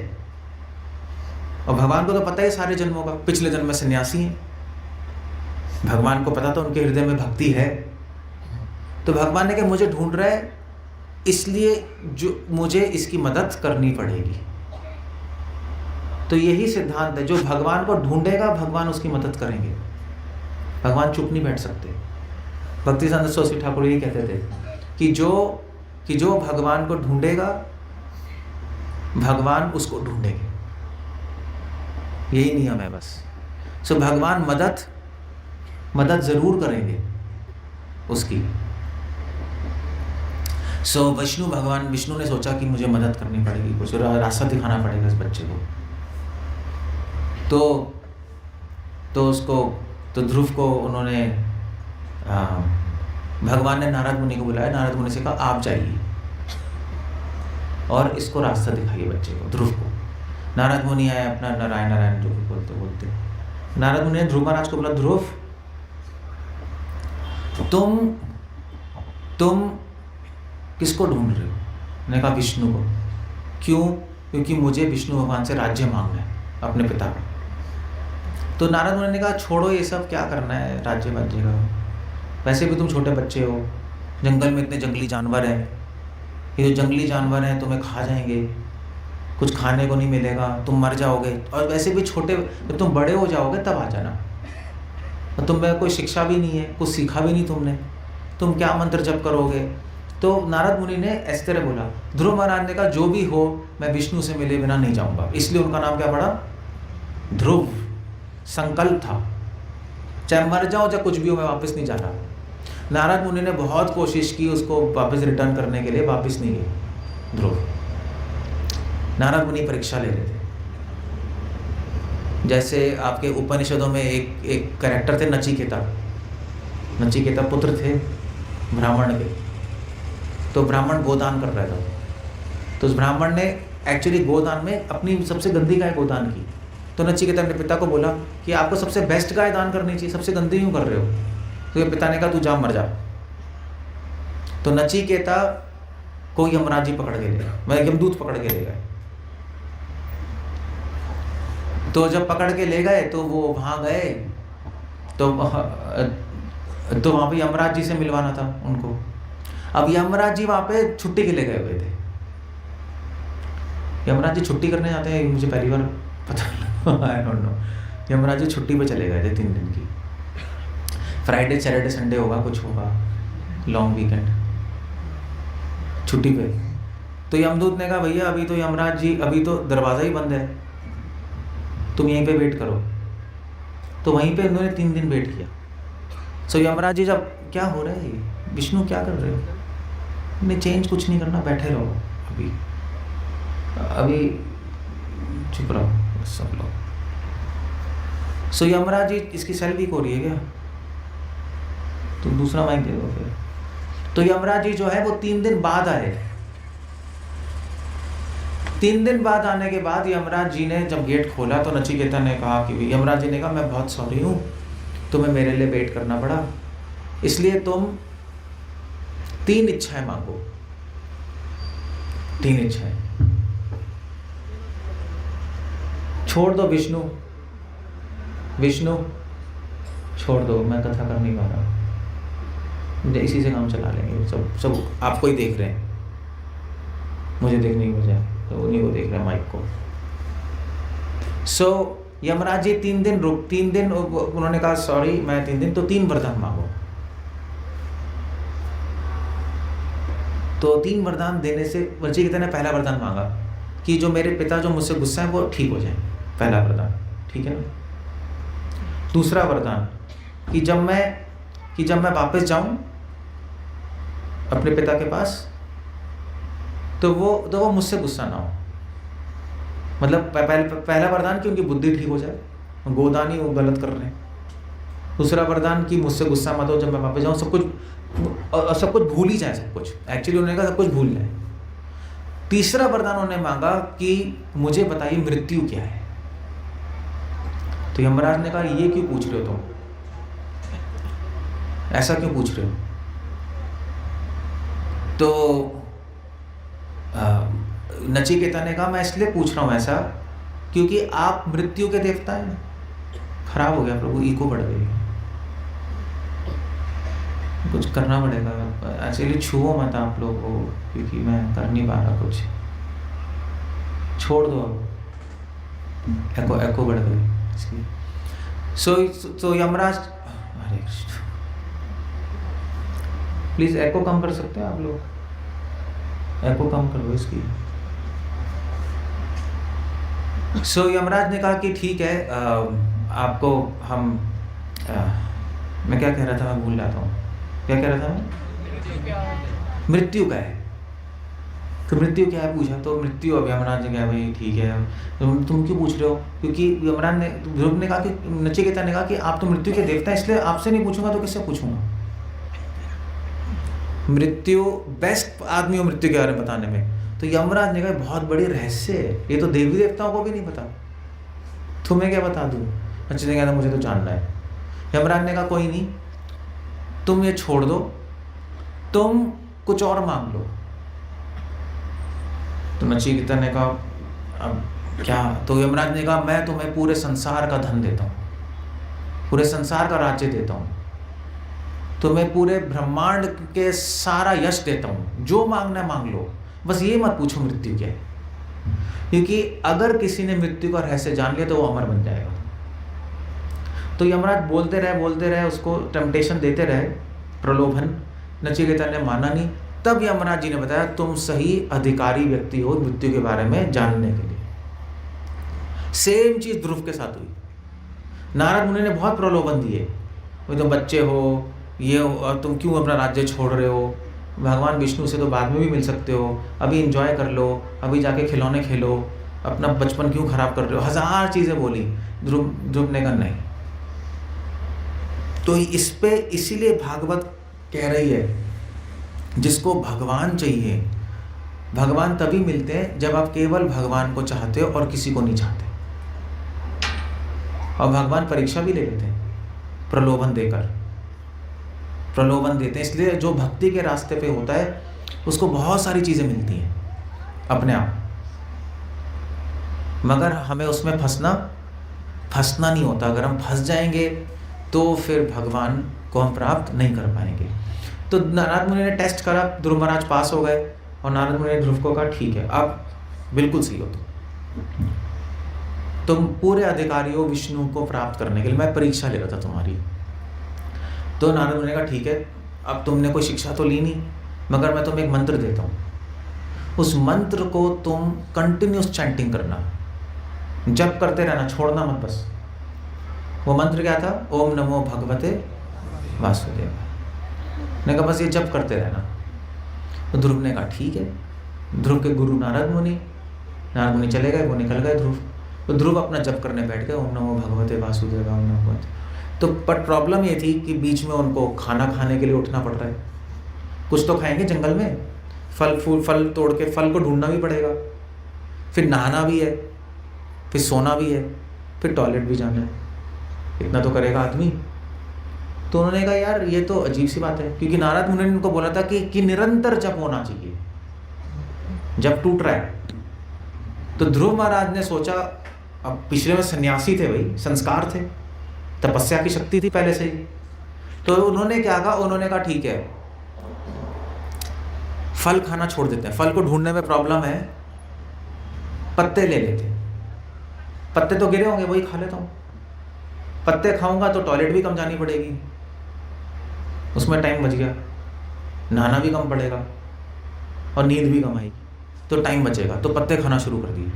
और भगवान को तो पता है सारे जन्मों का, पिछले जन्म में सन्यासी हैं, भगवान को पता था उनके हृदय में भक्ति है। तो भगवान ने कहा मुझे ढूंढ रहा है, इसलिए जो मुझे इसकी मदद करनी पड़ेगी। तो यही सिद्धांत है, जो भगवान को ढूंढेगा भगवान उसकी मदद करेंगे, भगवान चुप नहीं बैठ सकते। भक्ति सिद्धांत सरस्वती ठाकुर यही कहते थे कि जो भगवान को ढूंढेगा भगवान उसको ढूंढेंगे, यही नियम है बस। सो भगवान मदद जरूर करेंगे उसकी। सो भगवान विष्णु ने सोचा कि मुझे मदद करनी पड़ेगी, कुछ रास्ता दिखाना पड़ेगा इस बच्चे को। तो ध्रुव को उन्होंने भगवान ने नारद मुनि को बुलाया। नारद मुनि से कहा आप जाइए और इसको रास्ता दिखाइए बच्चे को, ध्रुव को। नारद मुनि आए, अपना नारायण जो भी बोलते नारद मुनि ने ध्रुव महाराज को बोला, ध्रुव तुम किसको ढूंढ रहे हो? मैंने कहा विष्णु को। क्यों? क्योंकि मुझे विष्णु भगवान से राज्य मांगना है अपने पिता का। तो नारद मुनि ने कहा छोड़ो ये सब, क्या करना है राज्य वाज्य का, वैसे भी तुम छोटे बच्चे हो, जंगल में इतने जंगली जानवर हैं, ये जो जंगली जानवर हैं तुम्हें खा जाएंगे, कुछ खाने को नहीं मिलेगा, तुम मर जाओगे, और वैसे भी छोटे, जब तुम बड़े हो जाओगे तब आ जाना, और तुम्हें कोई शिक्षा भी नहीं है, कुछ सीखा भी नहीं तुमने, तुम क्या मंत्र जप करोगे। तो नारद मुनि ने इस तरह बोला। ध्रुव महाराज ने कहा जो भी हो मैं विष्णु से मिले बिना नहीं जाऊंगा, इसलिए उनका नाम क्या पड़ा? ध्रुव। संकल्प था, चाहे मर जाओ चाहे कुछ भी हो, मैं वापस नहीं जा रहा। नारद मुनि ने बहुत कोशिश की उसको वापस रिटर्न करने के लिए, वापस नहीं गए ध्रुव। नारद मुनि परीक्षा ले रहे थे। जैसे आपके उपनिषदों में एक कैरेक्टर थे नचिकेता। नचिकेता पुत्र थे ब्राह्मण के, तो ब्राह्मण गोदान कर रहा था। तो उस ब्राह्मण ने एक्चुअली गोदान में अपनी सबसे गंदी गाय गोदान की। तो नचिकेता ने पिता को बोला कि आपको सबसे बेस्ट गाय दान करनी चाहिए, सबसे गंदी क्यों कर रहे हो? तो ये पिता ने कहा तू जा मर जा। तो नचिकेता को यमराज जी पकड़ के ले गए, मैं यमदूत पकड़ के ले गए। तो जब पकड़ के ले गए तो वो वहां गए तो वहाँ पे यमराज जी से मिलवाना था उनको। अब यमराज जी वहाँ पे छुट्टी के लिए गए हुए थे। यमराज जी छुट्टी करने जाते हैं, मुझे पहली बार पता I don't know. Yamraj ji छुट्टी पे चले गए थे 3 दिन की, फ्राइडे सैटरडे संडे होगा, कुछ होगा, लॉन्ग वीकेंड, छुट्टी पे। तो यमदूत ने कहा भैया अभी तो यमराज जी, अभी तो दरवाज़ा ही बंद है, तुम यहीं पे वेट करो। तो वहीं पे उन्होंने 3 दिन वेट किया। सो यमराज जी जब, क्या हो रहा है ये विष्णु, क्या कर रहे हो? नहीं चेंज कुछ नहीं करना, बैठे रहो, अभी अभी चुप रहो सब लोग। सो यमराज जी, इसकी सेल वीक हो रही है क्या? तो दूसरा माइक दे दो फिर। तो यमराज जी जो है वो 3 दिन बाद आए। 3 दिन बाद आने के बाद यमराज जी ने जब गेट खोला तो नचिकेता ने कहा कि, यमराज जी ने कहा मैं बहुत सॉरी हूँ, तुम्हें मेरे लिए वेट करना पड़ा, इसलिए तुम 3 इच्छाएं मांगो। 3 इच्छाएं छोड़ दो विष्णु, विष्णु छोड़ दो, मैं कथा कर नहीं पा रहा, मुझे इसी से काम चला लेंगे, सब आपको ही देख रहे हैं, मुझे देखने की बजाय तो उन्हीं को देख रहे हैं माइक को। सो यमराज जी 3 दिन उन्होंने कहा सॉरी मैं 3 दिन, तो 3 वरदान मांगो। तो 3 वरदान देने से नचिकेता ने पहला वरदान मांगा कि जो मेरे पिता जो मुझसे गुस्सा है वो ठीक हो जाए, पहला वरदान, ठीक है ना। दूसरा वरदान कि जब मैं वापस जाऊं अपने पिता के पास तो वो मुझसे गुस्सा ना हो, मतलब पहला वरदान कि उनकी बुद्धि ठीक हो जाए, गोदानी वो गलत कर रहे हैं। दूसरा वरदान कि मुझसे गुस्सा मत हो, जब मैं वापस जाऊं सब कुछ भूल ही जाए, सब कुछ, एक्चुअली उन्होंने कहा सब कुछ भूल जाए। तीसरा वरदान उन्होंने मांगा कि मुझे बताइए मृत्यु क्या है। तो यमराज ने कहा ये क्यों पूछ रहे हो तुम, ऐसा क्यों पूछ रहे हो? तो नचिकेता ने कहा मैं इसलिए पूछ रहा हूँ ऐसा क्योंकि आप मृत्यु के देवता हैं। खराब हो गया प्रभु, ईगो बढ़ गई, कुछ करना पड़ेगा, एक्चुअली छुओ मत आप लोग को, क्योंकि मैं कर नहीं पा रहा कुछ, छोड़ दो, एको बढ़ गई। सो यमराज, हरे कृष्ण, प्लीज एको कम कर सकते हैं आप लोग, एको कम करो इसकी। सो यमराज ने कहा कि ठीक है, आपको हम मैं क्या कह रहा था, मैं भूल जाता हूँ, क्या कह रहा था मैं, मृत्यु का है, तो मृत्यु क्या है पूछा, तो मृत्यु, अब यमराज ने कहा भाई ठीक है, तुम क्यों पूछ रहे हो? क्योंकि यमराज ने, ध्रुव ने कहा कि, नचिकेता ने कहा कि आप तो मृत्यु के देवता हैं, इसलिए आपसे नहीं पूछूंगा तो किससे पूछूंगा? मृत्यु बेस्ट आदमी हो मृत्यु के बारे में बताने में। तो यमराज ने कहा बहुत बड़ी रहस्य है, ये तो देवी देवताओं को भी नहीं पता, तुम्हें क्या बता दूं? नचिकेता ने कहा मुझे तो जानना है। यमराज ने कहा कोई नहीं, तुम ये छोड़ दो, तुम कुछ और मांग लो। तो नचिकेता ने कहा अब क्या? तो यमराज ने कहा मैं तुम्हें पूरे संसार का धन देता हूँ, पूरे संसार का राज्य देता हूँ, तुम्हें पूरे ब्रह्मांड के सारा यश देता हूँ, जो मांगना मांग लो, बस ये मत पूछो मृत्यु क्या है, क्योंकि अगर किसी ने मृत्यु का रहस्य जान लिया तो वो अमर बन जाएगा। तो यमराज बोलते रहे, उसको टेम्पटेशन देते रहे, प्रलोभन। नचिकेता ने माना नहीं। तब यमराज जी ने बताया तुम सही अधिकारी व्यक्ति हो मृत्यु के बारे में जानने के लिए। सेम चीज ध्रुव के साथ हुई। नारद मुनि ने बहुत प्रलोभन दिए, तुम बच्चे हो, ये हो, और तुम क्यों अपना राज्य छोड़ रहे हो, भगवान विष्णु से तो बाद में भी मिल सकते हो, अभी एंजॉय कर लो, अभी जाके खिलौने खेलो, अपना बचपन क्यों खराब कर रहे हो, हजार चीजें बोली। ध्रुव ने कहा नहीं। तो इस पे इसीलिए भागवत कह रही है जिसको भगवान चाहिए, भगवान तभी मिलते हैं जब आप केवल भगवान को चाहते हो और किसी को नहीं चाहते। और भगवान परीक्षा भी ले लेते हैं, प्रलोभन देकर, प्रलोभन देते हैं। इसलिए जो भक्ति के रास्ते पे होता है उसको बहुत सारी चीजें मिलती हैं अपने आप, मगर हमें उसमें फंसना नहीं होता। अगर हम फंस जाएंगे तो फिर भगवान को हम प्राप्त नहीं कर पाएंगे। तो नारद मुनि ने टेस्ट करा, ध्रुव महाराज पास हो गए और नारद मुनि ने ध्रुव को कहा ठीक है अब बिल्कुल सही हो तुम पूरे अधिकारी हो विष्णु को प्राप्त करने के लिए, मैं परीक्षा ले रहा था तुम्हारी। तो नारद मुनि ने कहा ठीक है अब तुमने कोई शिक्षा तो ली नहीं, मगर मैं तुम्हें एक मंत्र देता हूँ, उस मंत्र को तुम कंटिन्यूस चैंटिंग करना, जप करते रहना, छोड़ना मत बस। वो मंत्र क्या था? ओम नमो भगवते वासुदेव। ने कहा बस ये जप करते रहना। तो ध्रुव ने कहा ठीक है। ध्रुव के गुरु नारद मुनि चले गए, वो निकल गए ध्रुव। तो ध्रुव अपना जप करने बैठ गए, ओम नमो भगवते वासुदेव ओम नमो भगवते। तो बट प्रॉब्लम ये थी कि बीच में उनको खाना खाने के लिए उठना पड़ रहा है, कुछ तो खाएंगे जंगल में, फल तोड़ के फल को ढूंढना भी पड़ेगा, फिर नहाना भी है, फिर सोना भी है, फिर टॉयलेट भी जाना है, इतना तो करेगा आदमी। तो उन्होंने कहा यार ये तो अजीब सी बात है, क्योंकि नारद मुनि ने उनको बोला था कि निरंतर जप होना चाहिए, जब टूट रहा है। तो ध्रुव महाराज ने सोचा, अब पिछले में सन्यासी थे भाई, संस्कार थे, तपस्या की शक्ति थी पहले से ही। तो उन्होंने क्या कहा, उन्होंने कहा ठीक है फल खाना छोड़ देते हैं, फल को ढूंढने में प्रॉब्लम है, पत्ते ले लेते हैं, पत्ते तो गिरे होंगे वही खा लेता हूँ, पत्ते खाऊंगा तो टॉयलेट भी कम जानी पड़ेगी, उसमें टाइम बच गया, नहाना भी कम पड़ेगा और नींद भी कम आएगी, तो टाइम बचेगा। तो पत्ते खाना शुरू कर दिए।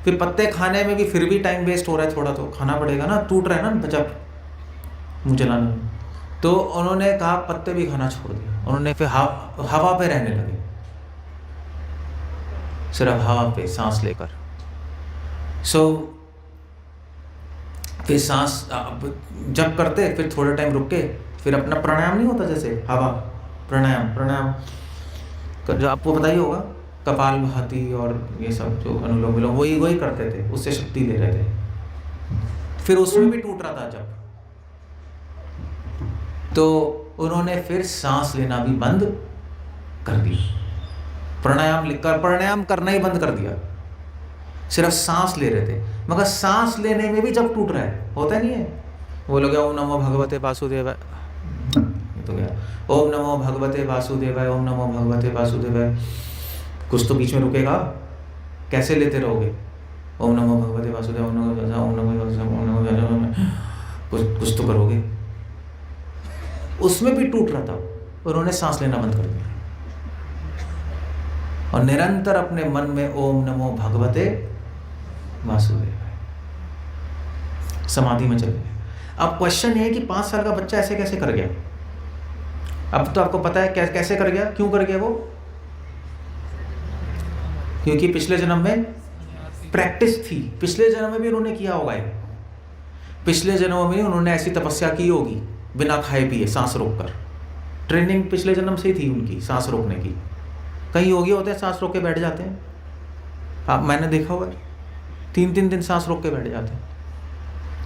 फिर पत्ते खाने में भी फिर भी टाइम वेस्ट हो रहा है, थोड़ा तो खाना पड़ेगा ना, टूट रहा है ना जब मुँह चलाने में। तो उन्होंने कहा पत्ते भी खाना छोड़ दिया, उन्होंने फिर हवा पे रहने लगे, सिर्फ हवा पे सांस लेकर। फिर सांस जब करते, फिर थोड़ा टाइम रुक के फिर अपना प्राणायाम नहीं होता जैसे हवा प्राणायाम जो आपको पता ही होगा, कपालभाति और ये सब जो अनुलोम विलोम वही करते थे, उससे शक्ति ले रहे थे। फिर उसमें भी टूट रहा था जब, तो उन्होंने फिर सांस लेना भी बंद कर दिया, प्राणायाम करना ही बंद कर दिया, सिर्फ सांस ले रहे थे। मगर सांस लेने में भी जब टूट रहा है, होता नहीं है, वो लोग ओम नमो भगवते वासुदेवाय, तो गया ओम नमो भगवते वासुदेवाय ओम नमो भगवते वासुदेवाय, कुछ तो बीच में रुकेगा, कैसे लेते रहोगे ओम नमो भगवते वासुदेव ओम नमो, कुछ तो करोगे। उसमें भी टूट रहा था, उन्होंने सांस लेना बंद कर दिया और निरंतर अपने मन में ओम नमो भगवते वासुदेव समाधि में चले गए। अब क्वेश्चन ये है कि 5 साल का बच्चा ऐसे कैसे कर गया? अब तो आपको पता है कैसे कर गया, क्यों कर गया वो? क्योंकि पिछले जन्म में प्रैक्टिस थी, पिछले जन्म में भी उन्होंने किया होगा, पिछले जन्म में उन्होंने ऐसी तपस्या की होगी बिना खाए पिए, सांस रोककर। ट्रेनिंग पिछले जन्म से ही थी उनकी सांस रोकने की। कई योगी होते हैं सांस रोक के बैठ जाते हैं, आप मैंने देखा हुआ है, 3-3 दिन सांस रोक के बैठ जाते हैं,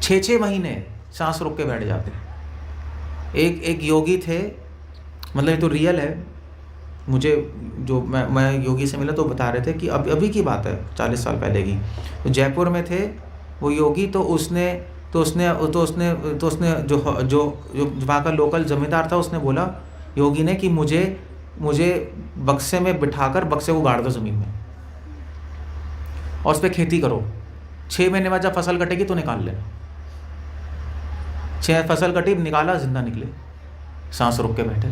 6-6 महीने सांस रोक के बैठ जाते हैं। एक योगी थे, मतलब ये तो रियल है, मुझे जो मैं योगी से मिला तो बता रहे थे कि अभी की बात है, 40 साल पहले की। तो जयपुर में थे वो योगी, तो उसने जो वहाँ का लोकल जमींदार था, उसने बोला योगी ने कि मुझे बक्से में बिठाकर बक्से को गाड़ दो ज़मीन में और उस पर खेती करो, 6 महीने बाद जब फसल कटेगी तो निकाल लेना। 6 फसल कटी, निकाला, जिंदा निकले, सांस रोक के बैठे।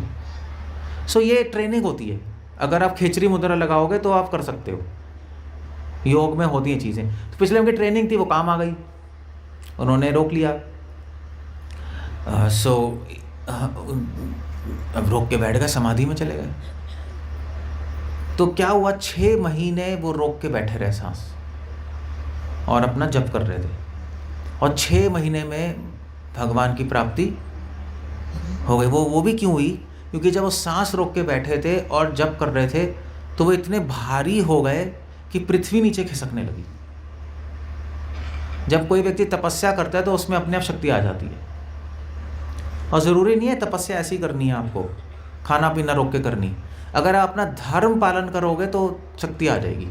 सो ये ट्रेनिंग होती है, अगर आप खिचड़ी मुद्रा लगाओगे तो आप कर सकते हो, योग में होती हैं चीज़ें। तो पिछले उनकी ट्रेनिंग थी, वो काम आ गई, उन्होंने रोक लिया। अब रोक के बैठ गए, समाधि में चले गए। तो क्या हुआ, 6 महीने वो रोक के बैठे रहे सांस और अपना जप कर रहे थे, और 6 महीने में भगवान की प्राप्ति हो गई। वो भी क्यों हुई? क्योंकि जब वो सांस रोक के बैठे थे और जप कर रहे थे तो वो इतने भारी हो गए कि पृथ्वी नीचे खिसकने लगी। जब कोई व्यक्ति तपस्या करता है तो उसमें अपने आप शक्ति आ जाती है, और ज़रूरी नहीं है तपस्या ऐसी करनी है, आपको खाना पीना रोक के करनी। अगर आप अपना धर्म पालन करोगे तो शक्ति आ जाएगी,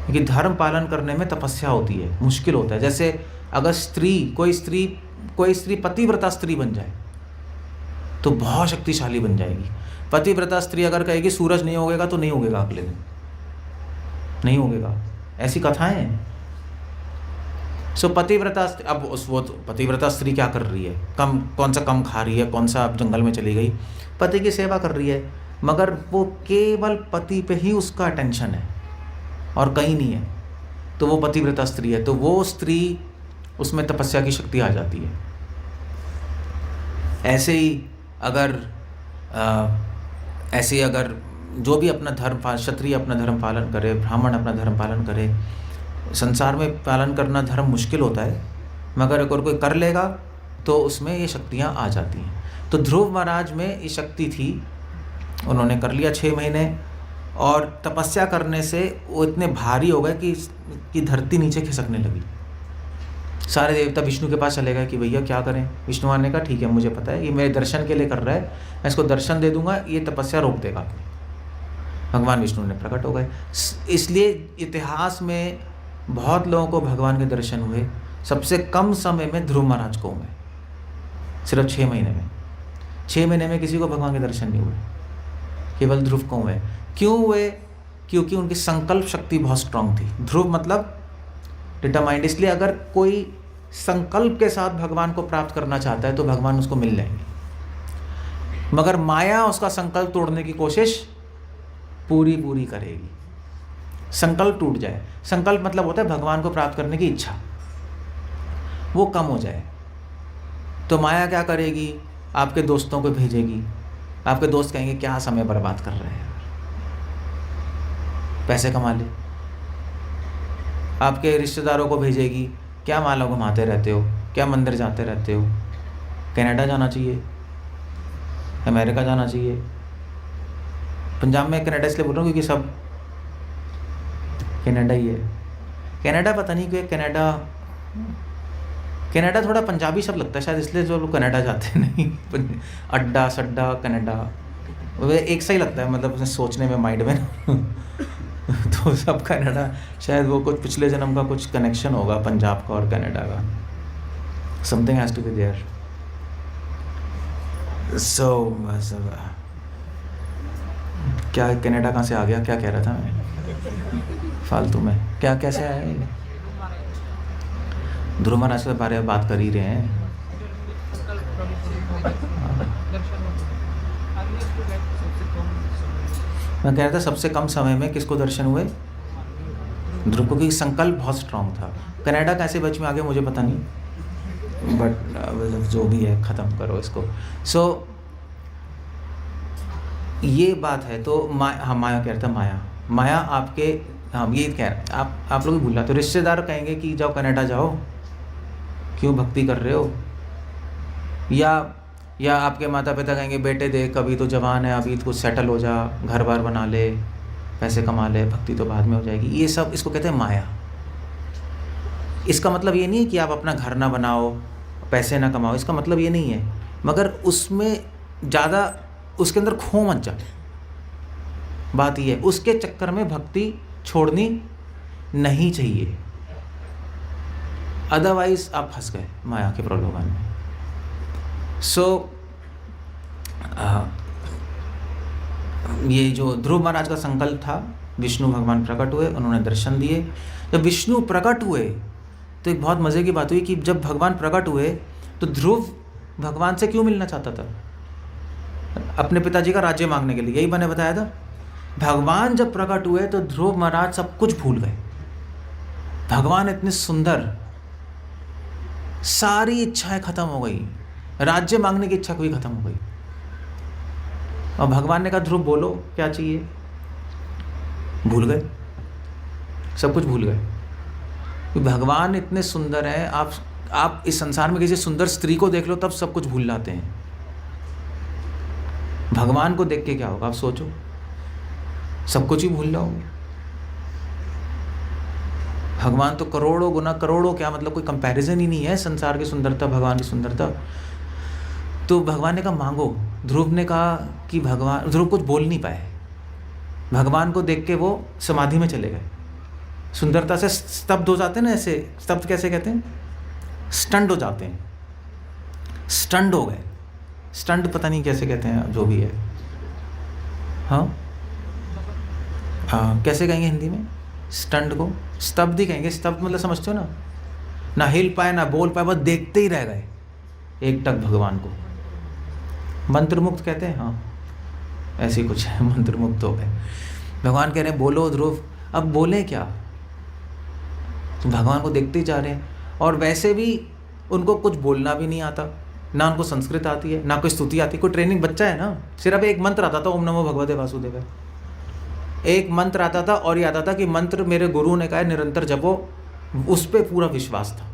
क्योंकि धर्म पालन करने में तपस्या होती है, मुश्किल होता है। जैसे अगर कोई स्त्री पतिव्रता स्त्री बन जाए तो बहुत शक्तिशाली बन जाएगी। पतिव्रता स्त्री अगर कहेगी सूरज नहीं उगेगा तो नहीं उगेगा, अगले दिन नहीं उगेगा, ऐसी कथाएं हैं। सो पतिव्रता, अब वो पतिव्रता स्त्री क्या कर रही है, कौन सा कम खा रही है, कौन सा जंगल में चली गई, पति की सेवा कर रही है, मगर वो केवल पति पे ही उसका अटेंशन है और कहीं नहीं है, तो वो पतिव्रता स्त्री है। तो वो स्त्री, उसमें तपस्या की शक्ति आ जाती है। ऐसे ही अगर जो भी अपना धर्म, क्षत्रिय अपना धर्म पालन करे, ब्राह्मण अपना धर्म पालन करे, संसार में पालन करना धर्म मुश्किल होता है, मगर अगर कोई कर लेगा तो उसमें ये शक्तियाँ आ जाती हैं। तो ध्रुव महाराज में ये शक्ति थी, उन्होंने कर लिया 6 महीने, और तपस्या करने से वो इतने भारी हो गए कि धरती नीचे खिसकने लगी। सारे देवता विष्णु के पास चले गए कि भैया क्या करें। विष्णु ने कहा ठीक है, मुझे पता है ये मेरे दर्शन के लिए कर रहा है, मैं इसको दर्शन दे दूंगा, ये तपस्या रोक देगा। भगवान विष्णु ने प्रकट हो गए। इसलिए इतिहास में बहुत लोगों को भगवान के दर्शन हुए। सबसे कम समय में ध्रुव महाराज को हुए, सिर्फ 6 महीने में। 6 महीने में किसी को भगवान के दर्शन नहीं हुए, केवल ध्रुव को हुए। क्यों हुए? क्योंकि उनकी संकल्प शक्ति बहुत स्ट्रांग थी। ध्रुव मतलब डिटरमाइंड। इसलिए अगर कोई संकल्प के साथ भगवान को प्राप्त करना चाहता है तो भगवान उसको मिल जाएंगे, मगर माया उसका संकल्प तोड़ने की कोशिश पूरी करेगी। संकल्प टूट जाए, संकल्प मतलब होता है भगवान को प्राप्त करने की इच्छा, वो कम हो जाए, तो माया क्या करेगी? आपके दोस्तों को भेजेगी। आपके दोस्त कहेंगे क्या समय बर्बाद कर रहे हैं, पैसे कमा ले। आपके रिश्तेदारों को भेजेगी, क्या माला घुमाते रहते हो, क्या मंदिर जाते रहते हो, कनाडा जाना चाहिए, अमेरिका जाना चाहिए। पंजाब में कनाडा इसलिए बोल रहा हूँ क्योंकि सब कनाडा ही है। कनाडा पता नहीं क्यों, कनाडा थोड़ा पंजाबी शब्द लगता है शायद, इसलिए जो लोग कनाडा जाते नहीं। अड्डा सड्डा कनाडा वो एक सा ही लगता है, मतलब उसने सोचने में, माइंड में। तो सब कनाडा, शायद वो कुछ पिछले जन्म का कुछ कनेक्शन होगा पंजाब का और कनाडा का, something has to be there. So क्या कनाडा कहाँ से आ गया, क्या कह रहा था मैं फालतू में, क्या कैसे आया ये? ध्रुव महाराज के बारे में बात कर ही रहे हैं। मैं कह रहा था सबसे कम समय में किसको दर्शन हुए? ध्रुव को, क्योंकि संकल्प बहुत स्ट्रांग था। कनाडा कैसे बीच में आ गया मुझे पता नहीं, बट जो भी है ख़त्म करो इसको। सो ये बात है। तो माया कह रहा था, माया आपके, हम ये कह रहे, आप लोग भी भूल रहे। तो रिश्तेदार कहेंगे कि जाओ कनाडा जाओ, क्यों भक्ति कर रहे हो, या आपके माता पिता कहेंगे बेटे देख अभी तो जवान है, अभी तो सेटल हो जा, घर बार बना ले, पैसे कमा ले, भक्ति तो बाद में हो जाएगी। ये सब इसको कहते हैं माया। इसका मतलब ये नहीं है कि आप अपना घर ना बनाओ, पैसे ना कमाओ, इसका मतलब ये नहीं है, मगर उसमें ज़्यादा उसके अंदर खो मत जा। बात ये है, उसके चक्कर में भक्ति छोड़नी नहीं चाहिए, अदरवाइज आप फंस गए माया के प्रलोभन में। सो ये जो ध्रुव महाराज का संकल्प था, विष्णु भगवान प्रकट हुए, उन्होंने दर्शन दिए। जब विष्णु प्रकट हुए तो एक बहुत मज़े की बात हुई कि जब भगवान प्रकट हुए तो ध्रुव भगवान से क्यों मिलना चाहता था? अपने पिताजी का राज्य मांगने के लिए, यही मैंने बताया था। भगवान जब प्रकट हुए तो ध्रुव महाराज सब कुछ भूल गए। भगवान इतने सुंदर, सारी इच्छाएं खत्म हो गई, राज्य मांगने की इच्छा कोई खत्म हो गई। और भगवान ने कहा ध्रुव बोलो क्या चाहिए? भूल गए, सब कुछ भूल गए। भगवान इतने सुंदर हैं, आप इस संसार में किसी सुंदर स्त्री को देख लो तब सब कुछ भूल जाते हैं। भगवान को देख के क्या होगा, आप सोचो, सब कुछ ही भूल जाओगे। भगवान तो करोड़ों गुना, करोड़ों क्या मतलब कोई कंपैरिजन ही नहीं है संसार की सुंदरता, भगवान की सुंदरता। तो भगवान ने कहा मांगो। ध्रुव ने कहा कि ध्रुव कुछ बोल नहीं पाए। भगवान को देख के वो समाधि में चले गए, सुंदरता से स्तब्ध हो जाते हैं ना, ऐसे स्तब्ध कैसे कहते हैं, स्टंट हो जाते हैं, स्टंट हो गए, स्टंट पता नहीं कैसे कहते हैं, जो भी है। हाँ हाँ, कैसे कहेंगे हिंदी में स्टंट को? स्तब्ध ही कहेंगे। स्तब्ध मतलब समझते हो ना, ना हिल पाए ना बोल पाए, बस देखते ही रह गए एक टक भगवान को। मंत्रमुग्ध कहते हैं, हाँ ऐसे कुछ है, मंत्रमुग्ध हो गए। भगवान कह रहे हैं बोलो ध्रुव, अब बोले क्या, तो भगवान को देखते ही जा रहे हैं। और वैसे भी उनको कुछ बोलना भी नहीं आता, ना उनको संस्कृत आती है, ना कोई स्तुति आती है। कोई ट्रेनिंग बच्चा है ना, सिर्फ एक मंत्र आता था, ओम नमो भगवते वासुदेवाय, एक मंत्र आता था। और ये आता था कि मंत्र मेरे गुरु ने कहा है निरंतर जपो, उस पर पूरा विश्वास था,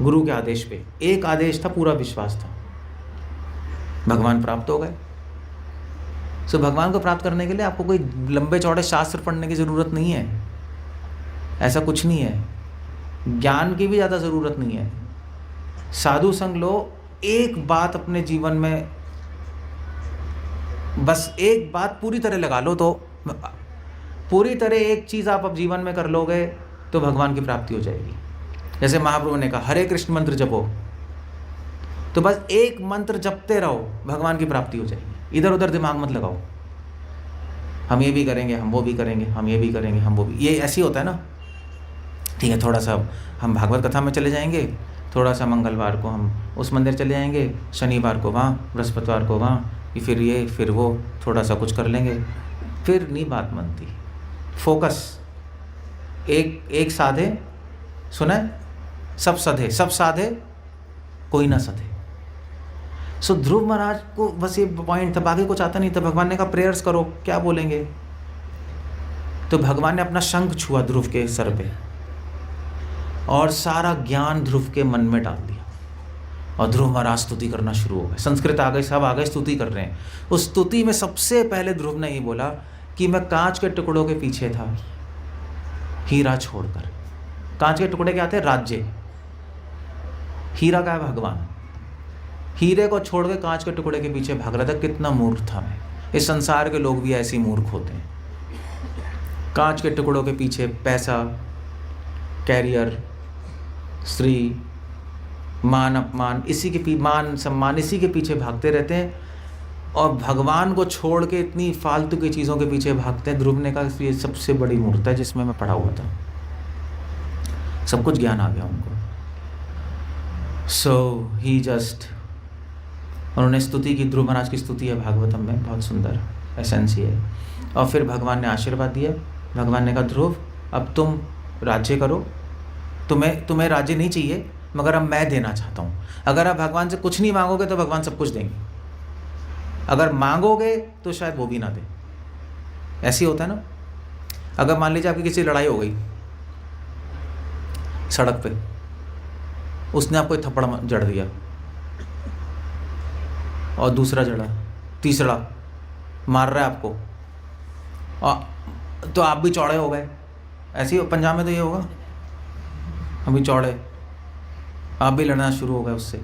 गुरु के आदेश पे एक आदेश था, पूरा विश्वास था। भगवान प्राप्त हो गए। सो भगवान को प्राप्त करने के लिए आपको कोई लंबे चौड़े शास्त्र पढ़ने की ज़रूरत नहीं है, ऐसा कुछ नहीं है। ज्ञान की भी ज़्यादा ज़रूरत नहीं है। साधु संग लो, एक बात अपने जीवन में, बस एक बात पूरी तरह लगा लो, तो पूरी तरह एक चीज़ आप अब जीवन में कर लोगे तो भगवान की प्राप्ति हो जाएगी। जैसे महाप्रभु ने कहा हरे कृष्ण मंत्र जपो, तो बस एक मंत्र जपते रहो, भगवान की प्राप्ति हो जाएगी। इधर उधर दिमाग मत लगाओ, हम ये भी करेंगे, हम वो भी करेंगे, हम ये भी करेंगे, हम वो भी, ये ऐसे ही होता है ना। ठीक है, थोड़ा सा हम भागवत कथा में चले जाएंगे, थोड़ा सा मंगलवार को हम उस मंदिर चले जाएंगे, शनिवार को वहाँ, बृहस्पतिवार को वहाँ, फिर ये फिर वो, थोड़ा सा कुछ कर लेंगे, फिर नहीं बात बनती। फोकस, एक साधे, सुना है, सब सधे, सब साधे कोई ना सधे। सो ध्रुव महाराज को बस ये पॉइंट था, बाकी कुछ आता नहीं था। भगवान ने कहा प्रेयर्स करो, क्या बोलेंगे, तो भगवान ने अपना शंख छुआ ध्रुव के सर पे और सारा ज्ञान ध्रुव के मन में डाल दिया, और ध्रुव महाराज स्तुति करना शुरू हो गए। संस्कृत आ गई, सब आ गए, स्तुति कर रहे हैं। उस स्तुति में सबसे पहले ध्रुव ने ये बोला कि मैं कांच के टुकड़ों के पीछे था, हीरा छोड़कर। कांच के टुकड़े क्या थे? राज्य। हीरा का है भगवान, हीरे को छोड़ के कांच के टुकड़े के पीछे भाग रहा था। कितना मूर्ख था मैं। इस संसार के लोग भी ऐसे ही मूर्ख होते हैं, कांच के टुकड़ों के पीछे पैसा, कैरियर, स्त्री, मान अपमान, इसी के मान सम्मान, इसी के पीछे भागते रहते हैं, और भगवान को छोड़ के इतनी फालतू की चीज़ों के पीछे भागते हैं। ध्रुव ने कहा ये सबसे बड़ी मूर्खता है जिसमें मैं पढ़ा हुआ था। सब कुछ ज्ञान आ गया उनको। सो ही जस्ट, उन्होंने स्तुति की, ध्रुव महाराज की स्तुति है भागवतम में, बहुत सुंदर एसेंस है। और फिर भगवान ने आशीर्वाद दिया। भगवान ने कहा ध्रुव अब तुम राज्य करो, तुम्हें राज्य नहीं चाहिए, मगर अब मैं देना चाहता हूँ। अगर आप भगवान से कुछ नहीं मांगोगे तो भगवान सब कुछ देंगे, अगर मांगोगे तो शायद वो भी ना दे। ऐसे ही होता है ना। अगर मान लीजिए आपकी किसी लड़ाई हो गई सड़क पे, उसने आपको एक थप्पड़ जड़ दिया, और दूसरा जड़ा, तीसरा मार रहा है आपको, और तो आप भी चौड़े हो गए। ऐसे ही पंजाब में तो ये होगा, हम भी चौड़े, आप भी लड़ना शुरू हो गए उससे।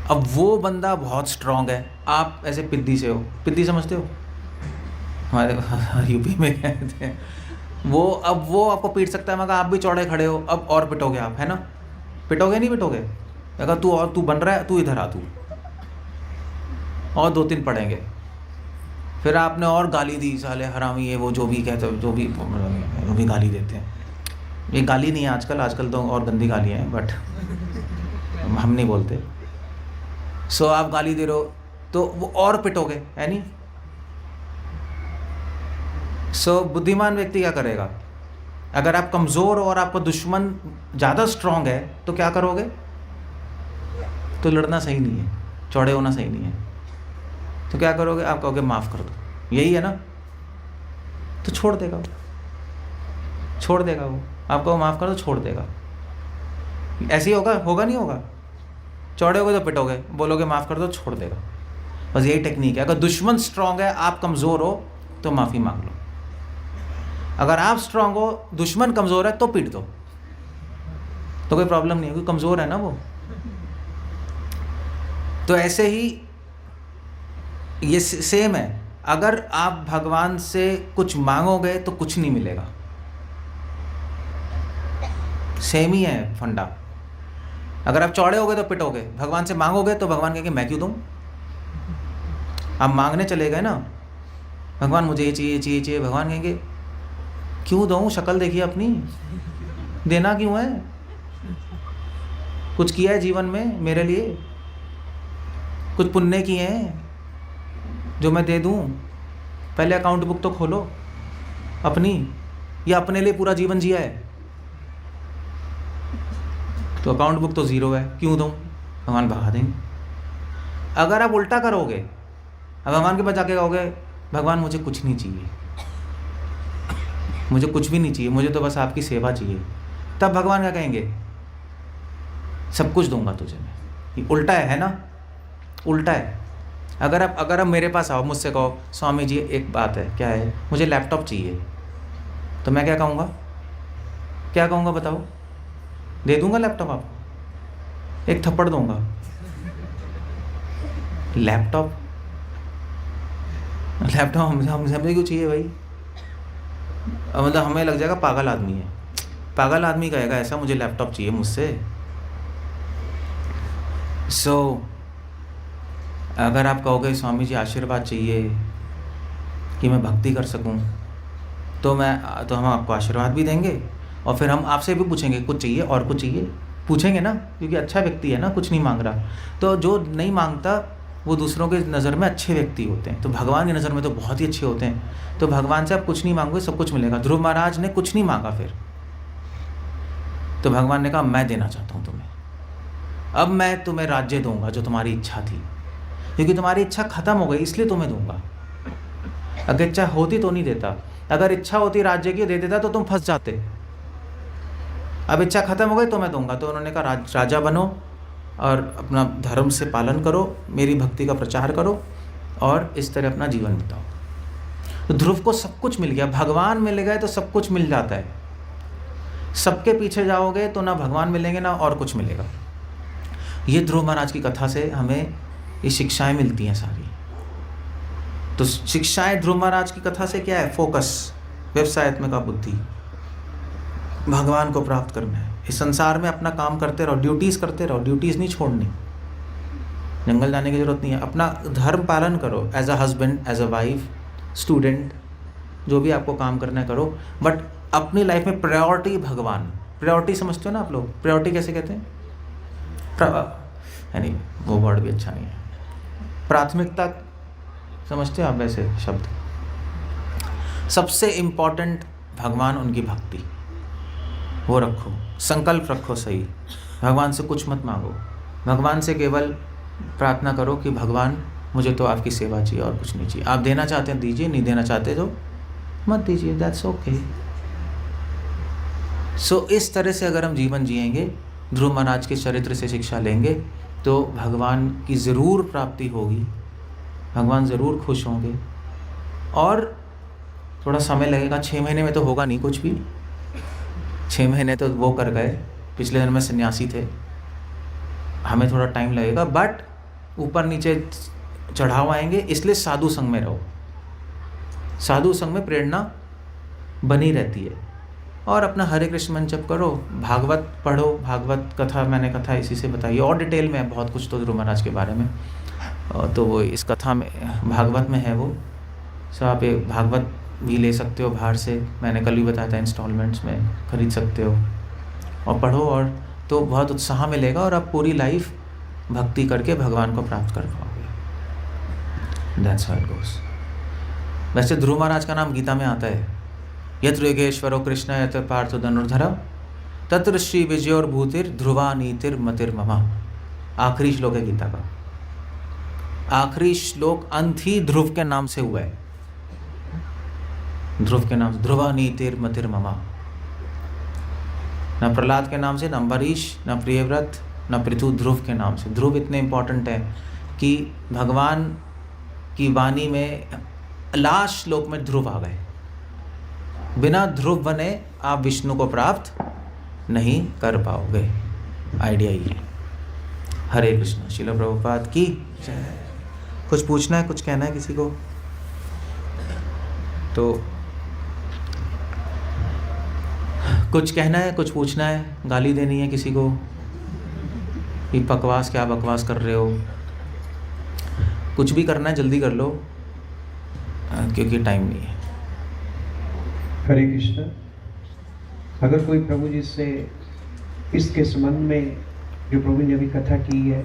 अब वो बंदा बहुत स्ट्रांग है, आप ऐसे पिद्दी से हो। पिद्दी समझते हो, हमारे यूपी में कहते हैं वो। अब वो आपको पीट सकता है, मगर आप भी चौड़े खड़े हो, अब और पिटोगे आप, है ना। पिटोगे नहीं पिटोगे? अगर तू बन रहा है, तू इधर आ, तू और 2-3 पड़ेंगे। फिर आपने और गाली दी, साले हरामी, ये वो जो भी कहते हो, जो भी गाली देते हैं। ये गाली नहीं है आजकल तो और गंदी गालियाँ हैं, बट हम नहीं बोलते। सो आप गाली दे रहे हो तो वो और पिटोगे, है नहीं। सो बुद्धिमान व्यक्ति क्या करेगा? अगर आप कमज़ोर हो और आपका दुश्मन ज़्यादा स्ट्रांग है तो क्या करोगे? तो लड़ना सही नहीं है, चौड़े होना सही नहीं है, तो क्या करोगे? आप कहोगे माफ़ कर दो, यही है ना। तो छोड़ देगा वो, आपको माफ़ कर दो, छोड़ देगा। ऐसे ही होगा नहीं होगा? चौड़े होगे तो पिटोगे, बोलोगे माफ़ कर दो, छोड़ देगा। बस यही टेक्निक है। अगर दुश्मन स्ट्रांग है, आप कमज़ोर हो, तो माफ़ी मांग लो। अगर आप स्ट्रांग हो, दुश्मन कमज़ोर है, तो पीट दो, तो कोई प्रॉब्लम नहीं है, क्योंकि कमज़ोर है ना वो। तो ऐसे ही ये सेम है। अगर आप भगवान से कुछ मांगोगे तो कुछ नहीं मिलेगा, सेम ही है फंडा। अगर आप चौड़े होगे तो पिटोगे, भगवान से मांगोगे तो भगवान कहेंगे मैं क्यों दूँ। आप मांगने चले गए ना, भगवान मुझे ये चाहिए चाहिए चाहिए, भगवान कहेंगे क्यों दूँ, शक्ल देखिए अपनी, देना क्यों है, कुछ किया है जीवन में मेरे लिए, कुछ पुण्य किए हैं जो मैं दे दूँ। पहले अकाउंट बुक तो खोलो अपनी, या अपने लिए पूरा जीवन जिया है तो अकाउंट बुक तो ज़ीरो है, क्यों दूँ, भगवान भगा देंगे। अगर आप उल्टा करोगे, अब भगवान के पास जाके कहोगे भगवान मुझे कुछ नहीं चाहिए, मुझे कुछ भी नहीं चाहिए, मुझे तो बस आपकी सेवा चाहिए, तब भगवान क्या कहेंगे, सब कुछ दूंगा तुझे मैं। ये उल्टा है ना, उल्टा है। अगर आप मेरे पास आओ, मुझसे कहो स्वामी जी एक बात है, क्या है, मुझे लैपटॉप चाहिए, तो मैं क्या कहूँगा, क्या कहूँगा बताओ, दे दूंगा लैपटॉप आपको, एक थप्पड़ दूंगा। लैपटॉप हमें क्यों चाहिए भाई, मतलब हमें लग जाएगा पागल आदमी है, पागल आदमी कहेगा ऐसा मुझे लैपटॉप चाहिए मुझसे। अगर आप कहोगे स्वामी जी आशीर्वाद चाहिए कि मैं भक्ति कर सकूं, तो हम आपको आशीर्वाद भी देंगे, और फिर हम आपसे भी पूछेंगे कुछ चाहिए और कुछ चाहिए, पूछेंगे ना, क्योंकि अच्छा व्यक्ति है ना, कुछ नहीं मांग रहा। तो जो नहीं मांगता वो दूसरों के नज़र में अच्छे व्यक्ति होते हैं, तो भगवान की नज़र में तो बहुत ही अच्छे होते हैं। तो भगवान से आप कुछ नहीं मांगोगे, सब कुछ मिलेगा। ध्रुव महाराज ने कुछ नहीं मांगा फिर, तो भगवान ने कहा मैं देना चाहता हूँ तुम्हें, अब मैं तुम्हें राज्य दूंगा जो तुम्हारी इच्छा थी, क्योंकि तुम्हारी इच्छा खत्म हो गई इसलिए तुम्हें दूंगा। अगर इच्छा होती तो नहीं देता, अगर इच्छा होती राज्य की दे देता तो तुम फंस जाते। अब इच्छा खत्म हो गई तो मैं दूंगा। तो उन्होंने कहा राजा बनो और अपना धर्म से पालन करो, मेरी भक्ति का प्रचार करो और इस तरह अपना जीवन बिताओ। तो ध्रुव को सब कुछ मिल गया, भगवान मिल गए तो सब कुछ मिल जाता है। सबके पीछे जाओगे तो ना भगवान मिलेंगे ना और कुछ मिलेगा। ये ध्रुव महाराज की कथा से हमें ये शिक्षाएं मिलती हैं सारी। तो शिक्षाएं ध्रुव महाराज की कथा से क्या है, फोकस, व्यवसायत्मक बुद्धि, भगवान को प्राप्त करना है। इस संसार में अपना काम करते रहो, ड्यूटीज़ करते रहो, ड्यूटीज़ नहीं छोड़नी, जंगल जाने की जरूरत नहीं है। अपना धर्म पालन करो, as a husband, as a wife, student, जो भी आपको काम करना है करो, बट अपनी लाइफ में प्रायोरिटी भगवान। प्रायोरिटी समझते हो ना आप लोग, प्रायोरिटी कैसे कहते हैं, यानी वो वर्ड भी अच्छा नहीं है, प्राथमिकता समझते हो आप वैसे शब्द। सबसे इम्पोर्टेंट भगवान, उनकी भक्ति, वो रखो, संकल्प रखो सही। भगवान से कुछ मत मांगो, भगवान से केवल प्रार्थना करो कि भगवान मुझे तो आपकी सेवा चाहिए और कुछ नहीं चाहिए। आप देना चाहते हैं दीजिए, नहीं देना चाहते तो मत दीजिए, दैट्स ओके। सो इस तरह से अगर हम जीवन जिएंगे, ध्रुव महाराज के चरित्र से शिक्षा लेंगे, तो भगवान की ज़रूर प्राप्ति होगी, भगवान ज़रूर खुश होंगे। और थोड़ा समय लगेगा, 6 महीने में तो होगा नहीं कुछ भी, 6 महीने तो वो कर गए, पिछले जन्म में सन्यासी थे, हमें थोड़ा टाइम लगेगा, बट ऊपर नीचे चढ़ाव आएंगे। इसलिए साधु संग में रहो, साधु संग में प्रेरणा बनी रहती है। और अपना हरे कृष्ण मंत्र जप करो, भागवत पढ़ो, भागवत कथा मैंने कथा इसी से बताई, और डिटेल में बहुत कुछ तो ध्रुव महाराज के बारे में, तो वो इस कथा में भागवत में है वो। सो आप एक भागवत भी ले सकते हो बाहर से, मैंने कल भी बताया था, इंस्टॉलमेंट्स में खरीद सकते हो और पढ़ो, और तो बहुत उत्साह मिलेगा और आप पूरी लाइफ भक्ति करके भगवान को प्राप्त कर पाओगे। That's how it goes. वैसे ध्रुव महाराज का नाम गीता में आता है, यत्र योगेश्वरो कृष्ण यत्र पार्थो धनुर्धर तत्र श्री विजयोर भूतिर ध्रुवा नीतिर मतिर ममा। आखिरी श्लोक है गीता का, आखिरी श्लोक अंत ही ध्रुव के नाम से हुआ है, ध्रुव के नाम, ध्रुवा नीतिर मतिर ममा। न प्रहलाद के नाम से, न अम्बरीश, न प्रियव्रत, न पृथु, ध्रुव के नाम से। ध्रुव इतने इम्पोर्टेंट है कि भगवान की वाणी में लास्ट श्लोक में ध्रुव आ गए। बिना ध्रुव बने आप विष्णु को प्राप्त नहीं कर पाओगे। आइडिया ये। हरे कृष्ण। श्रील प्रभुपाद की जय। कुछ पूछना है, कुछ कहना है किसी को तो कुछ कहना है, कुछ पूछना है, गाली देनी है किसी को, ये बकवास क्या बकवास कर रहे हो, कुछ भी करना है जल्दी कर लो, क्योंकि टाइम नहीं है। हरे कृष्ण। अगर कोई प्रभु जी से इसके संबंध में जो प्रभु ने अभी कथा की है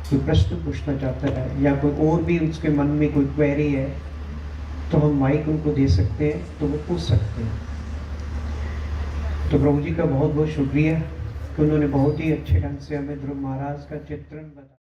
कोई प्रश्न पूछना चाहता है या कोई और भी उसके मन में कोई क्वेरी है तो हम माइक उनको दे सकते हैं, तो वो पूछ सकते हैं। तो प्रभु जी का बहुत बहुत शुक्रिया कि उन्होंने बहुत ही अच्छे ढंग से हमें ध्रुव महाराज का चित्रण बताया।